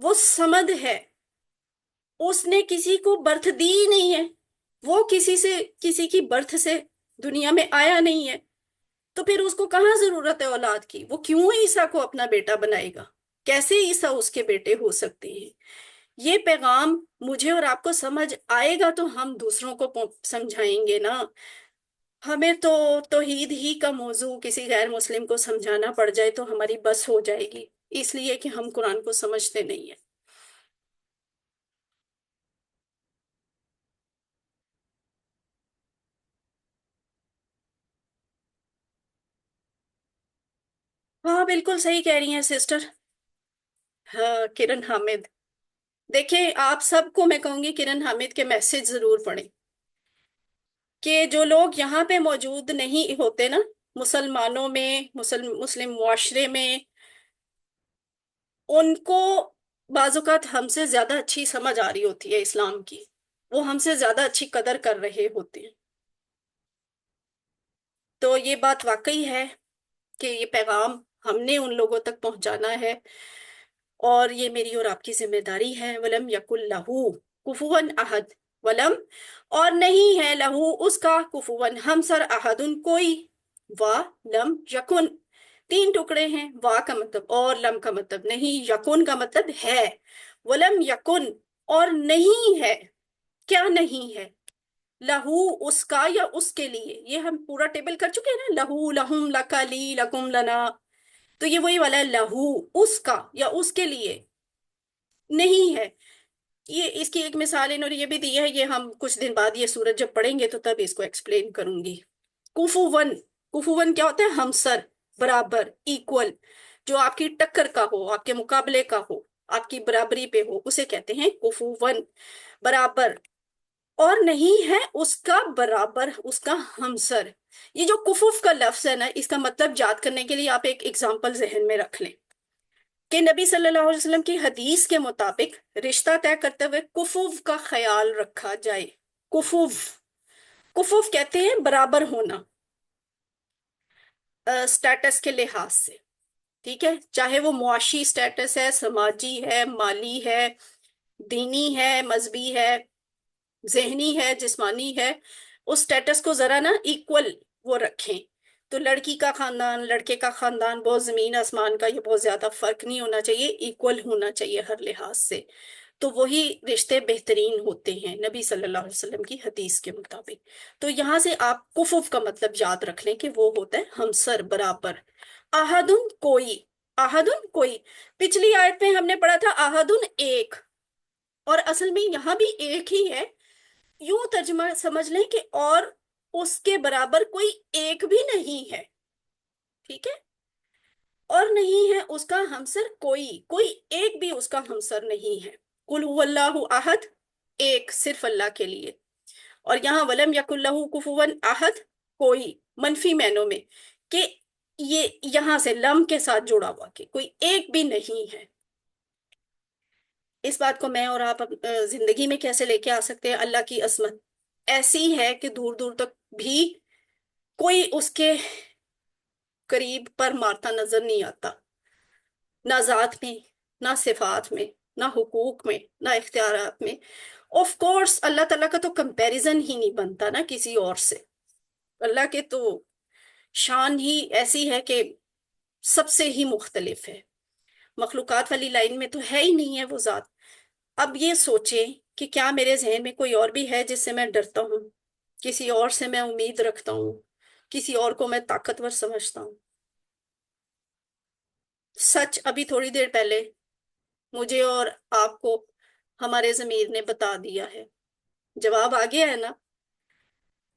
وہ صمد ہے، اس نے کسی کو برتھ دی ہی نہیں ہے، وہ کسی کی برتھ سے دنیا میں آیا نہیں ہے، تو پھر اس کو کہاں ضرورت ہے اولاد کی؟ وہ کیوں عیسیٰ کو اپنا بیٹا بنائے گا؟ کیسے عیسیٰ اس کے بیٹے ہو سکتے ہیں؟ یہ پیغام مجھے اور آپ کو سمجھ آئے گا تو ہم دوسروں کو سمجھائیں گے نا۔ ہمیں تو توحید ہی کا موضوع کسی غیر مسلم کو سمجھانا پڑ جائے تو ہماری بس ہو جائے گی، اس لیے کہ ہم قرآن کو سمجھتے نہیں ہیں۔ ہاں بالکل صحیح کہہ رہی ہیں سسٹر، ہاں کرن حامد۔ دیکھیں آپ سب کو میں کہوں گی کرن حامد کے میسج ضرور پڑھیں، کہ جو لوگ یہاں پہ موجود نہیں ہوتے نا، مسلمانوں میں، مسلم معاشرے میں، ان کو بعض اوقات ہم سے زیادہ اچھی سمجھ آ رہی ہوتی ہے اسلام کی، وہ ہم سے زیادہ اچھی قدر کر رہے ہوتے ہیں۔ تو یہ بات واقعی ہے کہ یہ پیغام ہم نے ان لوگوں تک پہنچانا ہے، اور یہ میری اور آپ کی ذمہ داری ہے۔ وَلَمْ يَكُنْ لَهُ كُفُوًا أَحَدٌ، ولم اور نہیں ہے لہو اس کا، کفوًا ہمسر، احدن کوئی، وَلَمْ يَكُنْ 3 ٹکڑے ہیں، وا کا مطلب اور، لم کا مطلب نہیں، یکن کا مطلب ہے۔ وَلَمْ يَكُنْ اور نہیں ہے، کیا نہیں ہے؟ لہو اس کا یا اس کے لیے، یہ ہم پورا ٹیبل کر چکے ہیں نا، لہو، لہم، لکا، لی، لکم، لنا، تو یہ وہی والا ہے، لہو اس کا یا اس کے لیے نہیں ہے۔ یہ اس کی ایک مثال انہوں نے یہ بھی دی ہے، یہ ہم کچھ دن بعد یہ سورت جب پڑھیں گے تو تب اس کو ایکسپلین کروں گی۔ کفوون، کفوون کیا ہوتا ہے؟ ہمسر، برابر، ایکول، جو آپ کی ٹکر کا ہو، آپ کے مقابلے کا ہو، آپ کی برابری پہ ہو، اسے کہتے ہیں کفوون، برابر۔ اور نہیں ہے اس کا برابر، اس کا ہمسر۔ یہ جو کفوف کا لفظ ہے نا، اس کا مطلب یاد کرنے کے لیے آپ ایک ایگزامپل ذہن میں رکھ لیں، کہ نبی صلی اللہ علیہ وسلم کی حدیث کے مطابق رشتہ طے کرتے ہوئے کفوف کا خیال رکھا جائے۔ کفوف، کفوف کہتے ہیں برابر ہونا، سٹیٹس کے لحاظ سے، ٹھیک ہے، چاہے وہ معاشی سٹیٹس ہے، سماجی ہے، مالی ہے، دینی ہے، مذہبی ہے، ذہنی ہے، جسمانی ہے، اس سٹیٹس کو ذرا نا ایکول وہ رکھیں۔ تو لڑکی کا خاندان، لڑکے کا خاندان، بہت زمین آسمان کا یہ بہت زیادہ فرق نہیں ہونا چاہیے، ایکول ہونا چاہیے ہر لحاظ سے، تو وہی رشتے بہترین ہوتے ہیں نبی صلی اللہ علیہ وسلم کی حدیث کے مطابق۔ تو یہاں سے آپ کفوف کا مطلب یاد رکھ لیں کہ وہ ہوتا ہے ہمسر، برابر۔ احدن کوئی، احدن کوئی، پچھلی آیت میں ہم نے پڑھا تھا احدن ایک، اور اصل میں یہاں بھی ایک ہی ہے، یوں ترجمہ سمجھ لیں کہ اور اس کے برابر کوئی ایک بھی نہیں ہے، ٹھیک ہے، اور نہیں ہے اس کا ہمسر کوئی ایک بھی اس کا ہمسر نہیں ہے۔ قل هو اللہ احد، ایک صرف اللہ کے لیے، اور یہاں ولم یکن لہ کفوا احد، کوئی، منفی معنوں میں، کہ یہ یہاں سے لم کے ساتھ جڑا ہوا کہ کوئی ایک بھی نہیں ہے۔ اس بات کو میں اور آپ زندگی میں کیسے لے کے آ سکتے ہیں؟ اللہ کی عظمت ایسی ہے کہ دور دور تک بھی کوئی اس کے قریب پر مارتا نظر نہیں آتا، نہ ذات میں، نہ صفات میں، نہ حقوق میں، نہ اختیارات میں۔ آف کورس اللہ تعالیٰ کا تو کمپیریزن ہی نہیں بنتا نا کسی اور سے، اللہ کے تو شان ہی ایسی ہے کہ سب سے ہی مختلف ہے، مخلوقات والی لائن میں تو ہے ہی نہیں ہے وہ ذات۔ اب یہ سوچیں کہ کیا میرے ذہن میں کوئی اور بھی ہے جس سے میں ڈرتا ہوں، کسی اور سے میں امید رکھتا ہوں، کسی اور کو میں طاقتور سمجھتا ہوں؟ سچ ابھی تھوڑی دیر پہلے مجھے اور آپ کو ہمارے ضمیر نے بتا دیا ہے، جواب آ گیا ہے نا؟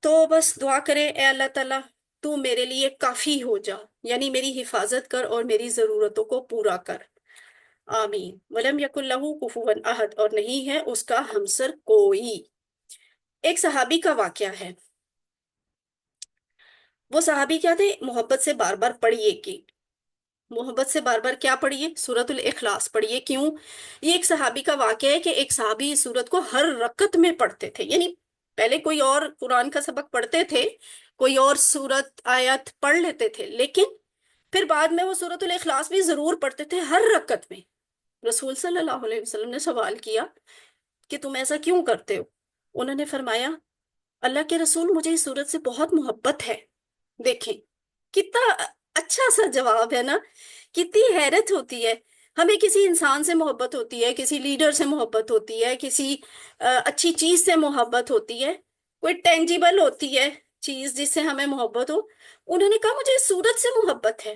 تو بس دعا کریں، اے اللہ تعالیٰ تو میرے لیے کافی ہو جا، یعنی میری حفاظت کر اور میری ضرورتوں کو پورا کر، آمین۔ ولم یکن لہ کفوا احد، اور نہیں ہے اس کا ہمسر کوئی۔ ایک صحابی کا واقعہ ہے، وہ صحابی کیا تھے؟ محبت سے بار بار پڑھیے کہ محبت سے بار بار کیا پڑھیے؟ سورۃ الاخلاص پڑھیے۔ کیوں؟ یہ ایک صحابی کا واقعہ ہے کہ ایک صحابی اس سورت کو ہر رکعت میں پڑھتے تھے، یعنی پہلے کوئی اور قرآن کا سبق پڑھتے تھے، کوئی اور سورت آیت پڑھ لیتے تھے، لیکن پھر بعد میں وہ سورۃ الاخلاص بھی ضرور پڑھتے تھے ہر رکعت میں۔ رسول صلی اللہ علیہ وسلم نے سوال کیا کہ تم ایسا کیوں کرتے ہو؟ انہوں نے فرمایا، اللہ کے رسول مجھے اس سورت سے بہت محبت ہے۔ دیکھیں کتنا اچھا سا جواب ہے نا، کتنی حیرت ہوتی ہے۔ ہمیں کسی انسان سے محبت ہوتی ہے، کسی لیڈر سے محبت ہوتی ہے، کسی اچھی چیز سے محبت ہوتی ہے، کوئی ٹینجیبل ہوتی ہے چیز جس سے ہمیں محبت ہو۔ انہوں نے کہا مجھے اس سورت سے محبت ہے۔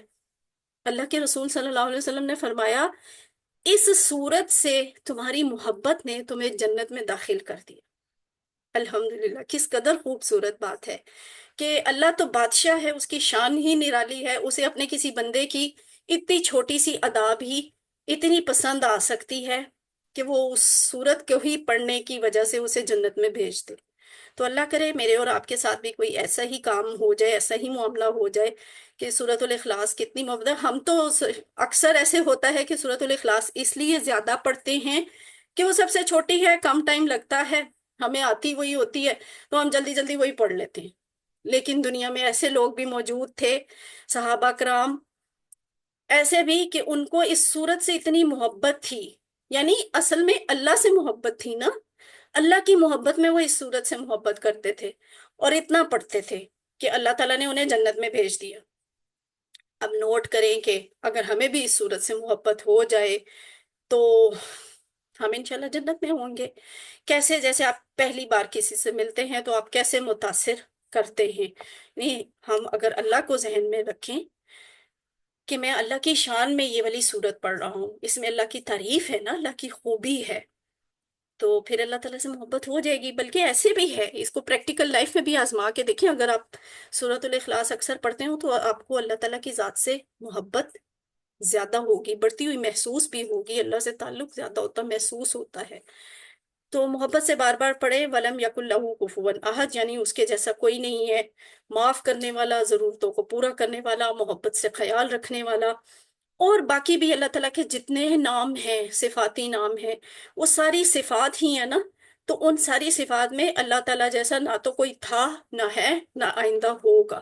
اللہ کے رسول صلی اللہ علیہ وسلم نے فرمایا، اس سورت سے تمہاری محبت نے تمہیں جنت میں داخل کر دیا۔ الحمدللہ، کس قدر خوبصورت بات ہے کہ اللہ تو بادشاہ ہے، اس کی شان ہی نرالی ہے، اسے اپنے کسی بندے کی اتنی چھوٹی سی ادا بھی اتنی پسند آ سکتی ہے کہ وہ اس سورت کو ہی پڑھنے کی وجہ سے اسے جنت میں بھیج دے۔ تو اللہ کرے میرے اور آپ کے ساتھ بھی کوئی ایسا ہی کام ہو جائے، ایسا ہی معاملہ ہو جائے کہ سورۃ الاخلاص کتنی مبدہ۔ ہم تو اکثر ایسے ہوتا ہے کہ سورۃ الاخلاص اس لیے زیادہ پڑھتے ہیں کہ وہ سب سے چھوٹی ہے، کم ٹائم لگتا ہے، ہمیں آتی وہی ہوتی ہے، تو ہم جلدی جلدی وہی پڑھ لیتے ہیں۔ لیکن دنیا میں ایسے لوگ بھی موجود تھے، صحابہ کرام ایسے بھی، کہ ان کو اس سورت سے اتنی محبت تھی، یعنی اصل میں اللہ سے محبت تھی نا، اللہ کی محبت میں وہ اس سورت سے محبت کرتے تھے اور اتنا پڑھتے تھے کہ اللہ تعالیٰ نے انہیں جنت میں بھیج دیا۔ اب نوٹ کریں کہ اگر ہمیں بھی اس سورت سے محبت ہو جائے تو ہم انشاءاللہ جنت میں ہوں گے۔ کیسے؟ جیسے آپ پہلی بار کسی سے ملتے ہیں تو آپ کیسے متاثر کرتے ہیں؟ نہیں، ہم اگر اللہ کو ذہن میں رکھیں کہ میں اللہ کی شان میں یہ والی صورت پڑھ رہا ہوں، اس میں اللہ کی تعریف ہے نا، اللہ کی خوبی ہے، تو پھر اللہ تعالیٰ سے محبت ہو جائے گی۔ بلکہ ایسے بھی ہے، اس کو پریکٹیکل لائف میں بھی آزما کے دیکھیں، اگر آپ سورۃ الاخلاص اکثر پڑھتے ہو تو آپ کو اللہ تعالیٰ کی ذات سے محبت زیادہ ہوگی، بڑھتی ہوئی محسوس بھی ہوگی، اللہ سے تعلق زیادہ ہوتا محسوس ہوتا ہے۔ تو محبت سے بار بار پڑھے، ولم یکن لہ کفوا احد، یعنی اس کے جیسا کوئی نہیں ہے، معاف کرنے والا، ضرورتوں کو پورا کرنے والا، محبت سے خیال رکھنے والا۔ اور باقی بھی اللہ تعالیٰ کے جتنے نام ہیں، صفاتی نام ہیں، وہ ساری صفات ہی ہیں نا، تو ان ساری صفات میں اللہ تعالیٰ جیسا نہ تو کوئی تھا، نہ ہے، نہ آئندہ ہوگا۔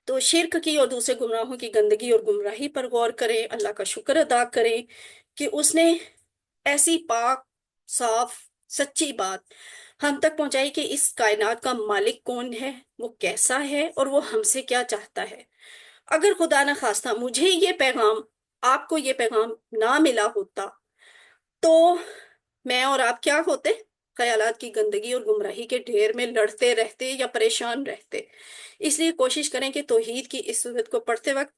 تو شرک کی اور دوسرے گمراہوں کی گندگی اور گمراہی پر غور کریں، اللہ کا شکر ادا کریں کہ اس نے ایسی پاک، صاف، سچی بات ہم تک پہنچائی کہ اس کائنات کا مالک کون ہے، وہ کیسا ہے، اور وہ ہم سے کیا چاہتا ہے۔ اگر خدا نخواستہ مجھے یہ پیغام، آپ کو یہ پیغام نہ ملا ہوتا تو میں اور آپ کیا ہوتے؟ خیالات کی گندگی اور گمراہی کے ڈھیر میں لڑتے رہتے یا پریشان رہتے۔ اس لیے کوشش کریں کہ توحید کی اس صورت کو پڑھتے وقت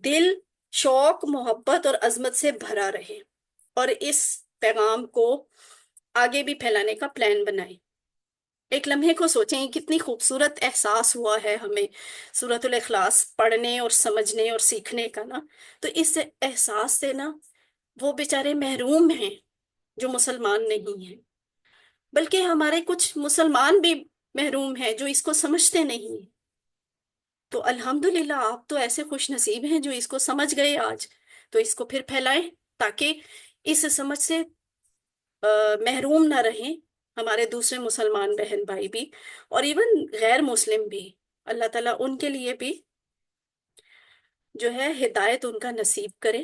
دل شوق، محبت اور عظمت سے بھرا رہے، اور اس پیغام کو آگے بھی پھیلانے کا پلان بنائیں۔ ایک لمحے کو سوچیں کتنی خوبصورت احساس ہوا ہے ہمیں سورۃ الاخلاص پڑھنے اور سمجھنے اور سیکھنے کا نا۔ تو اس احساس سے نا وہ بیچارے محروم ہیں جو مسلمان نہیں ہیں، بلکہ ہمارے کچھ مسلمان بھی محروم ہیں جو اس کو سمجھتے نہیں ہیں۔ تو الحمدللہ آپ تو ایسے خوش نصیب ہیں جو اس کو سمجھ گئے آج، تو اس کو پھر پھیلائیں تاکہ اس سمجھ سے محروم نہ رہیں ہمارے دوسرے مسلمان بہن بھائی بھی، اور ایون غیر مسلم بھی۔ اللہ تعالیٰ ان کے لیے بھی جو ہے ہدایت ان کا نصیب کرے۔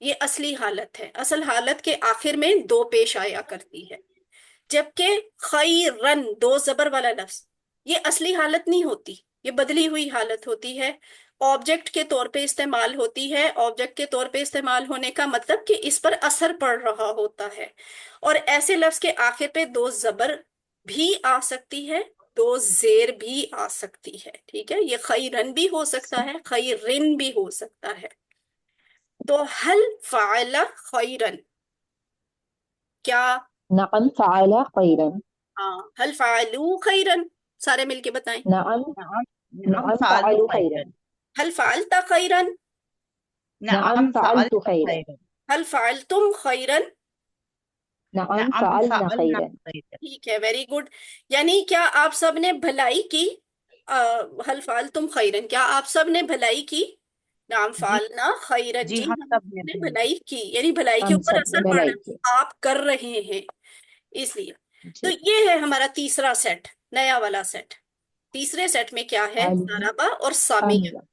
یہ اصلی حالت ہے. اصل حالت کے آخر میں دو پیش آیا کرتی ہے، جبکہ خیرن دو زبر والا لفظ یہ اصلی حالت نہیں ہوتی، یہ بدلی ہوئی حالت ہوتی ہے. آبجیکٹ کے طور پہ استعمال ہوتی ہے. آبجیکٹ کے طور پہ استعمال ہونے کا مطلب کہ اس پر اثر پڑ رہا ہوتا ہے. اور ایسے لفظ کے آخر پہ دو زبر بھی آ سکتی ہے، دو زیر بھی آ سکتی ہے. ٹھیک ہے، یہ خیرن بھی ہو سکتا ہے، خیرن بھی ہو سکتا ہے. تو حل فعل خیرن، کیا؟ نعم فعل خيرا. ہاں، حل فعلوا خیرن، سارے مل کے بتائیں. نعم نعم نعم نعم فعلوا فعلوا خيرا. خيرا. حل فعلت خیرن، نعم نعم فعلت فعلت خيرا. خيرا. حل فعلتم خیرن. نعم نعم فعلنا فعلنا خيرا. خيرا. ٹھیک ہے، ویری گڈ. یعنی کیا آپ سب نے بھلائی کی؟ حل فعلتم خیرن، کیا آپ سب نے بھلائی کی؟ نعم جی فعلنا خیرن، جی جی ہم ہم سب نے نے بھلائی. بھلائی کی، یعنی بھلائی کے ہم اوپر سب نے اثر پڑ بھلائی کی. رہا، آپ کر رہے ہیں اس لیے. تو جی یہ ہے ہمارا تیسرا سیٹ، نیا والا سیٹ. تیسرے سیٹ میں کیا ہے؟ عالم ضربہ اور سامیہ. عاملة.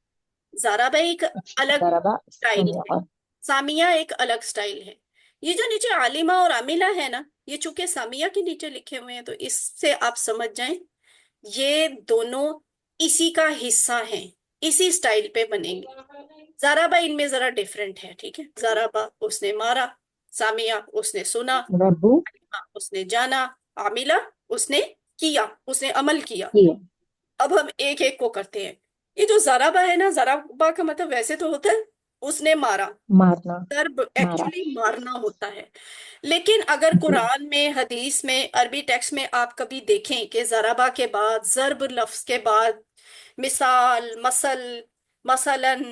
ضربہ ایک الگ ضرب سٹائل ہے، استمع. سامیہ ایک الگ سٹائل ہے. یہ جو نیچے عالمہ اور عاملہ ہے نا، یہ چونکہ سامیہ کے نیچے لکھے ہوئے ہیں تو اس سے آپ سمجھ جائیں یہ دونوں اسی کا حصہ ہیں، اسی سٹائل پہ بنیں گے. ضربہ ان میں ذرا ڈیفرنٹ ہے. ٹھیک ہے، ضربہ اس نے مارا، سامیہ اس نے سنا، رب عالمہ اس نے جانا، عاملہ اس نے کیا، اس نے عمل کیا. هي. اب ہم ایک ایک کو کرتے ہیں. یہ جو ضربہ ہے نا، ضربہ کا مطلب ویسے تو ہوتا ہے اس نے مارا، مارنا. ضرب مارا. ایکچولی مارنا ہوتا ہے. لیکن اگر جی. قرآن میں، حدیث میں، عربی ٹیکسٹ میں آپ کبھی دیکھیں کہ ضربہ کے بعد، ضرب لفظ کے بعد مثال، مثلاً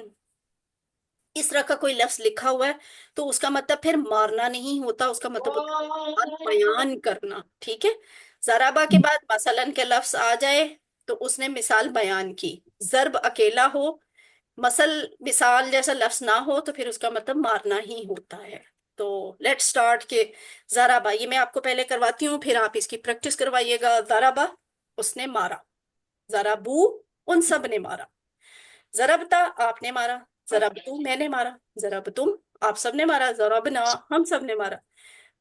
اس طرح کا کوئی لفظ لکھا ہوا ہے تو اس کا مطلب پھر مارنا نہیں ہوتا، اس کا مطلب ہوتا ہے بات بیان کرنا. ٹھیک ہے، ضربہ کے بعد مثلاً کے لفظ آ جائے تو اس نے مثال بیان کی. ضرب اکیلا ہو، مثال جیسا لفظ نہ ہو تو پھر اس کا مطلب مارنا ہی ہوتا ہے. تو لیٹ سٹارٹ کہ ضربہ، یہ میں آپ کو پہلے کرواتی ہوں پھر آپ اس کی پریکٹس کروائیے گا. ضربہ اس نے مارا، ضربو ان سب نے مارا، ضربتا آپ نے مارا، ضربتو میں نے مارا، ضربتم آپ سب نے مارا، ضربنا ہم سب نے مارا.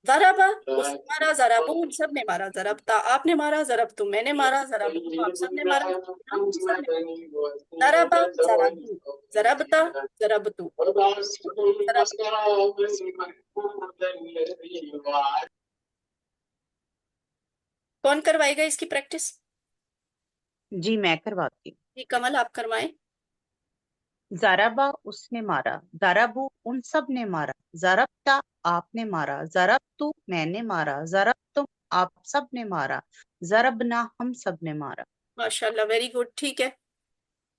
ضربا اس نے مارا، ضربو ان سب نے مارا، ضربتا آپ نے مارا، ضربتم میں نے مارا، ضربتم آپ سب نے مارا، ضربنا ہم سب نے مارا. ضربا ضربو، ضربتا ضربتو، ضرب. کون کروائے گا اس کی پریکٹس؟ جی میں کرواتی ہوں. جی کمل آپ کروائیں. ضربا اس نے مارا، ضربو ان سب نے مارا، ضربتا آپ نے مارا، ضربتو میں نے مارا، ضربتم آپ سب نے مارا، ضربنا ہم سب نے مارا. ماشاء اللہ، ویری گڈ. ٹھیک ہے،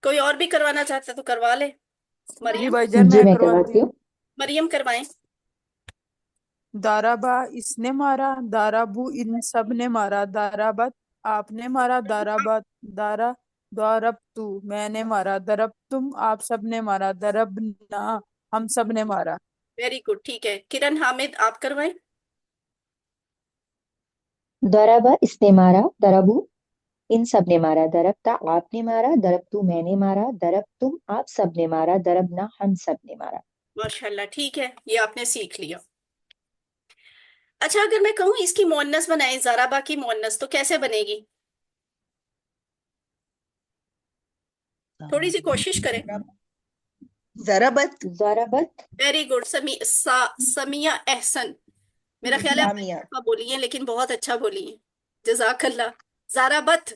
کوئی اور بھی کروانا چاہتا ہے تو کروا لے. جی مریم، بھائی جان جی میں میں کرواتی کرواتی ہوں. ہوں. مریم کروائیں. دارابا اس نے مارا، دارابو ان سب نے مارا، دارابت آپ نے مارا، دارابت دارا داربتو میں نے مارا، دربتم آپ سب نے مارا، دربنا ہم سب نے مارا. Very good. ٹھیک ہے، کرن حامد آپ کروائیں. ضرب اس نے مارا، ضربو ان سب نے مارا، ضربتا آپ نے مارا، ضربتو میں نے مارا، ضربتم آپ سب نے مارا، ضربنا ہم سب نے مارا. ماشاء اللہ، ٹھیک ہے، یہ آپ نے سیکھ لیا. اچھا، اگر میں کہوں اس کی مؤنث بنائیں، ضربہ کی مؤنث، تو کیسے بنے گی؟ تھوڑی سی کوشش کریں. ضربت ضربت ویری گڈ. سمیہ احسن. میرا خیال ہے آپ نے سامیہ. دفعہ بولی ہیں لیکن بہت اچھا بولی ہیں، جزاک اللہ. ضربت،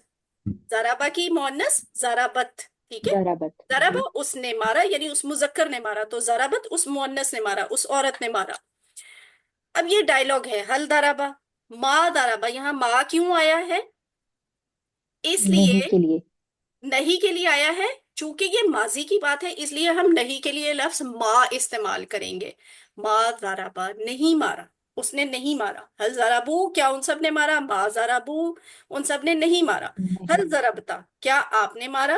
ضربہ کی مؤنث ضربت. ٹھیک ہے، ضربت. ضربہ جی. اس نے مارا یعنی اس مذکر نے مارا، تو ضربت اس مؤنث نے مارا، اس عورت نے مارا. اب یہ ڈائلوگ ہے، حل ضربہ ما ضربہ. یہاں ما کیوں آیا ہے؟ اس لیے نہیں کے لیے. نہیں کے لیے آیا ہے، چونکہ یہ ماضی کی بات ہے اس لیے ہم نہیں کے لیے لفظ ما استعمال کریں گے. ما ضربہ نہیں مارا، اس نے نہیں مارا. حل ضربو کیا ان سب نے مارا؟ ما ضربو ان سب نے نہیں مارا. نہیں. حل ضربتا کیا آپ نے مارا؟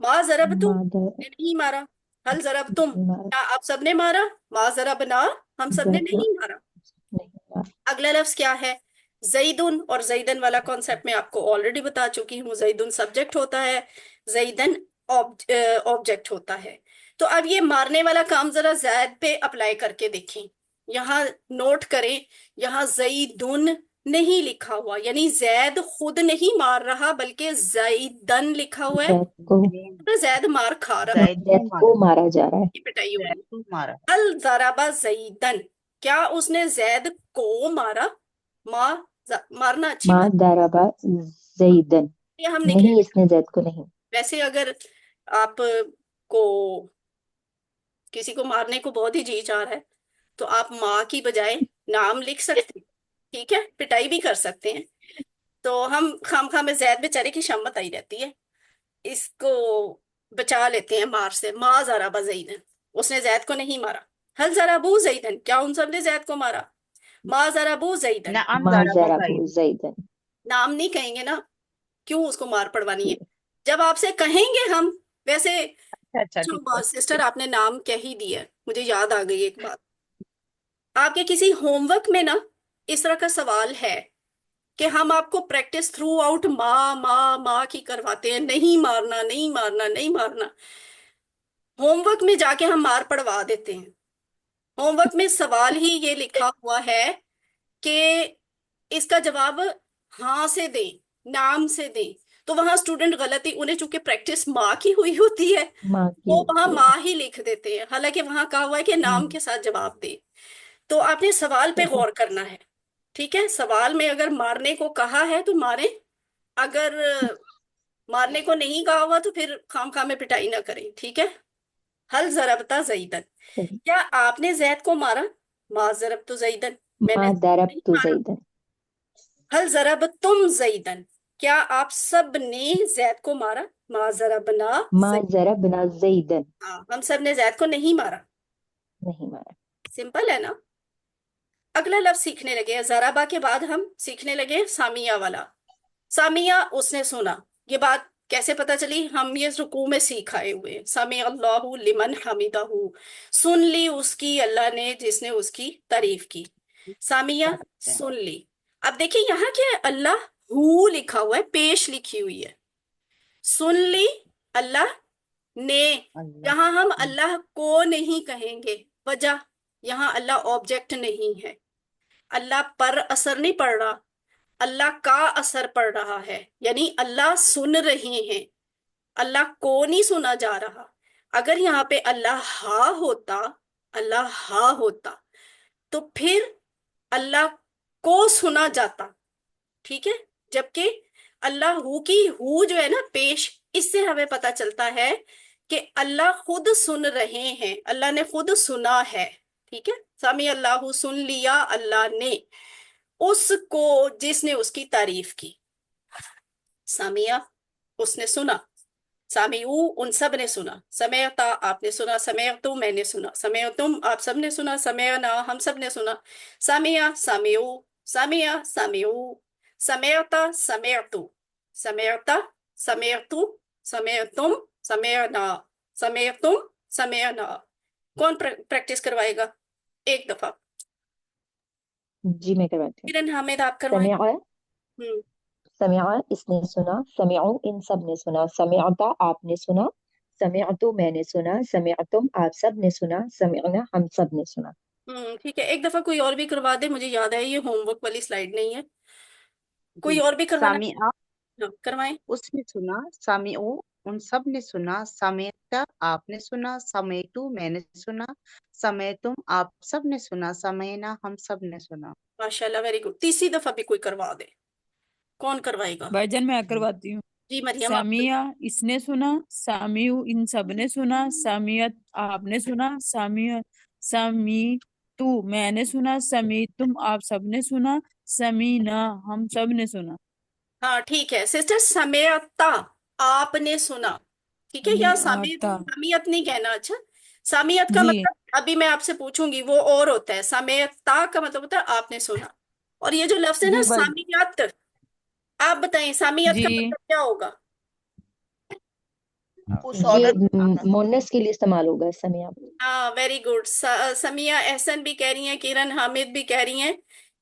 ما ضربتم مادر نے نہیں مارا. حل ضربتم مارا، کیا آپ سب نے مارا؟ ما ضربنا ہم سب نے ضربنا نہیں مارا. نہیں مارا. اگلا لفظ کیا ہے؟ زیدن. اور زیدن والا کانسیپٹ میں آپ کو آلریڈی بتا چکی ہوں. زیدن سبجیکٹ ہوتا ہے، زیدن آبجیکٹ ہوتا ہے. تو اب یہ مارنے والا کام ذرا زید پہ اپلائی کر کے دیکھیں. یہاں نوٹ کریں، یہاں زیدن نہیں لکھا ہوا، یعنی زید خود نہیں مار رہا بلکہ زیدن لکھا ہوا ہے. زید کو نے زید مار کھا رہا، زید زید نے کو مارا، مارا جا رہا ہے. کی پٹائی ہو رہی. زید کو مارا. ہل ضرب زیدن، کیا اس نے زید کو مارا؟ ماں مارنا اچھی ما بات ضربا زیدن، ہے، ہم نہیں نہیں کہتے. اس نے زید کو نہیں. ویسے اگر آپ کو کسی کو مارنے کو بہت ہی جی چاہ رہا ہے تو آپ ماں کی بجائے نام لکھ سکتے ہیں، ٹھیک ہے، پٹائی بھی کر سکتے ہیں. تو ہم خام خواہ میں زید بیچارے کی شامت آئی رہتی ہے، اس کو بچا لیتے ہیں مار سے. ماں ضرب زیدن، اس نے زید کو نہیں مارا. ہل ضربو زیدن، کیا ان سب نے زید کو مارا؟ ماں ضربو زیدن، نعم ما ضرب ضربو زید. زیدن. نام نہیں کہیں گے نا، کیوں اس کو مار پڑوانی ہے؟ ٹھیک. جب آپ سے کہیں گے ہم، ویسے اچھا ٹھیک ہے. سسٹر آپ نے نام کہہ ہی دیا ہے، مجھے یاد آ گئی ایک بات. آپ کے کسی ہوم ورک میں نا اس طرح کا سوال ہے کہ ہم آپ کو پریکٹس تھرو آؤٹ ماں ماں ماں کی کرواتے ہیں، نہیں مارنا نہیں مارنا نہیں مارنا. ہوم ورک میں جا کے ہم مار پڑوا دیتے ہیں. ہوم ورک میں سوال ہی یہ لکھا ہوا ہے کہ اس کا جواب ہاں سے دیں، نام سے دیں. تو وہاں اسٹوڈنٹ غلطی، انہیں چونکہ پریکٹس ماں کی ہوئی ہوتی ہے ماں کی وہ وہاں ہوتی ہے. ماں ہی لکھ دیتے ہیں، حالانکہ وہاں کہا ہوا ہے کہ نام کے ساتھ جواب دے. تو آپ نے سوال پہ صحیح. غور کرنا ہے، ٹھیک ہے. سوال میں اگر مارنے کو کہا ہے تو ماریں، اگر مارنے کو نہیں کہا ہوا تو پھر خام خواہ میں پٹائی نہ کریں، ٹھیک ہے. ہل ضربتا زیدن، صحیح. کیا آپ نے زید کو مارا؟ ما ضربت زیدن، میں ما نے نہیں ضربت مارا. زیدن. ہل ضربتم زیدن، کیا آپ سب نے زید کو مارا؟ ما ضربنا ما زید، ضربنا زیدن، ہاں ہم سب نے زید کو نہیں مارا. نہیں مارا. سمپل ہے نا. اگلا لفظ سیکھنے لگے، ضربا کے بعد ہم سیکھنے لگے سامیہ والا. سامیہ اس نے سنا. یہ بات کیسے پتا چلی؟ ہم یہ رکوع میں سیکھ آئے ہوئے ہیں. سمع اللہ لمن حمدہ، سن لی اس کی اللہ نے جس نے اس کی تعریف کی. سامیہ سن لی. اب دیکھیں یہاں کیا ہے، اللہ ہو لکھا ہوا ہے، پیش لکھی ہوئی ہے. سن لی اللہ نے. اللہ. یہاں ہم اللہ کو نہیں کہیں گے، وجہ یہاں اللہ آبجیکٹ نہیں ہے، اللہ پر اثر نہیں پڑ رہا، اللہ کا اثر پڑ رہا ہے. یعنی اللہ سن رہے ہیں، اللہ کو نہیں سنا جا رہا. اگر یہاں پہ اللہ ہا ہوتا، اللہ ہا ہوتا تو پھر اللہ کو سنا جاتا، ٹھیک ہے. جبکہ اللہ ہو کی ہو جو ہے نا پیش، اس سے ہمیں پتا چلتا ہے کہ اللہ خود سن رہے ہیں، اللہ نے خود سنا ہے، ٹھیک ہے. سامی اللہ، سن لیا اللہ نے اس کو جس نے اس کی تعریف کی. سامیہ اس نے سنا، سامیعو ان سب نے سنا، سمیعتا آپ نے سنا، سمیعتو میں نے سنا، سمیعتم آپ سب نے سنا، سمیعنا ہم سب نے سنا. سامیہ سامیعو، سامیہ سامیعو، سمیعتا سمیعتو، سمیعتا سمیعتو، سمیعتم سمیعنا، سمیعتم سمیعنا. کون پریکٹس کروائے گا ایک دفعہ؟ جی میں کرواتی ہوں. کرن حامد آپ کروائیں. سمع، ہوں سمع اس نے سنا، سمعو ان سب نے سنا، سمعتا آپ نے سنا، سمعتو میں نے سنا، سمعتم آپ سب نے سنا، سمعنا ہم سب نے سنا. ٹھیک ہے. ایک دفعہ کوئی اور بھی کروا دے، مجھے یاد ہے یہ ہوم ورک والی سلائیڈ نہیں ہے. کوئی جی. اور بھی کروانا؟ سامعہ ہاں، کروائیں. اس نے سنا، سامعو ان سب نے سنا، سمیتا آپ نے سنا، سمیتو میں نے سنا، سمیتم آپ سب نے سنا، سمینا ہم سب نے سنا. ماشاء اللہ، ویری گڈ. تیسری دفعہ بھی کوئی کروا دے. کون کروائے گا؟ بھائی جان میں کرواتی ہوں. جی مریم آپ. سامیہ اس نے سنا، سامیو ان سب نے سنا، سامیت آپ نے سنا، سامیہ سامی تو میں نے سنا، سمی تم آپ سب نے سنا، سمینا ہم سب نے سنا. ہاں ٹھیک ہے سسٹر، سمیتا آپ نے سنا، ٹھیک ہے. یا سمیعتا. سمیت نہیں کہنا. اچھا، سمیت کا جی مطلب ابھی میں آپ سے پوچھوں گی وہ اور ہوتا ہے. سمیتا کا مطلب ہوتا ہے آپ نے سنا. اور یہ جو لفظ ہے نا جی بھائی. سامیت، آپ بتائیں سامیت کا جی مطلب کیا ہوگا؟ اس یہ عورت کا. مونس کے لیے استعمال ہوگا سمع. ہاں ویری گڈ. سمیہ احسن بھی کہہ رہی ہیں، کرن حامد بھی کہہ رہی ہیں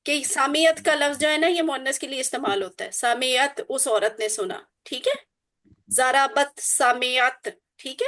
کہ سامیت کا لفظ جو ہے نا یہ مؤنث کے لیے استعمال ہوتا ہے. سامیت اس عورت نے سنا، ٹھیک ہے. ضربت سامیت، ٹھیک ہے.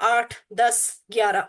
8, 10, 11।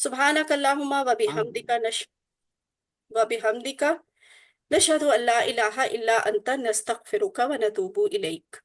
سبحانک اللہم و بحمدک نشہد ان لا الہ الا انت نستغفرک و نتوب الیک.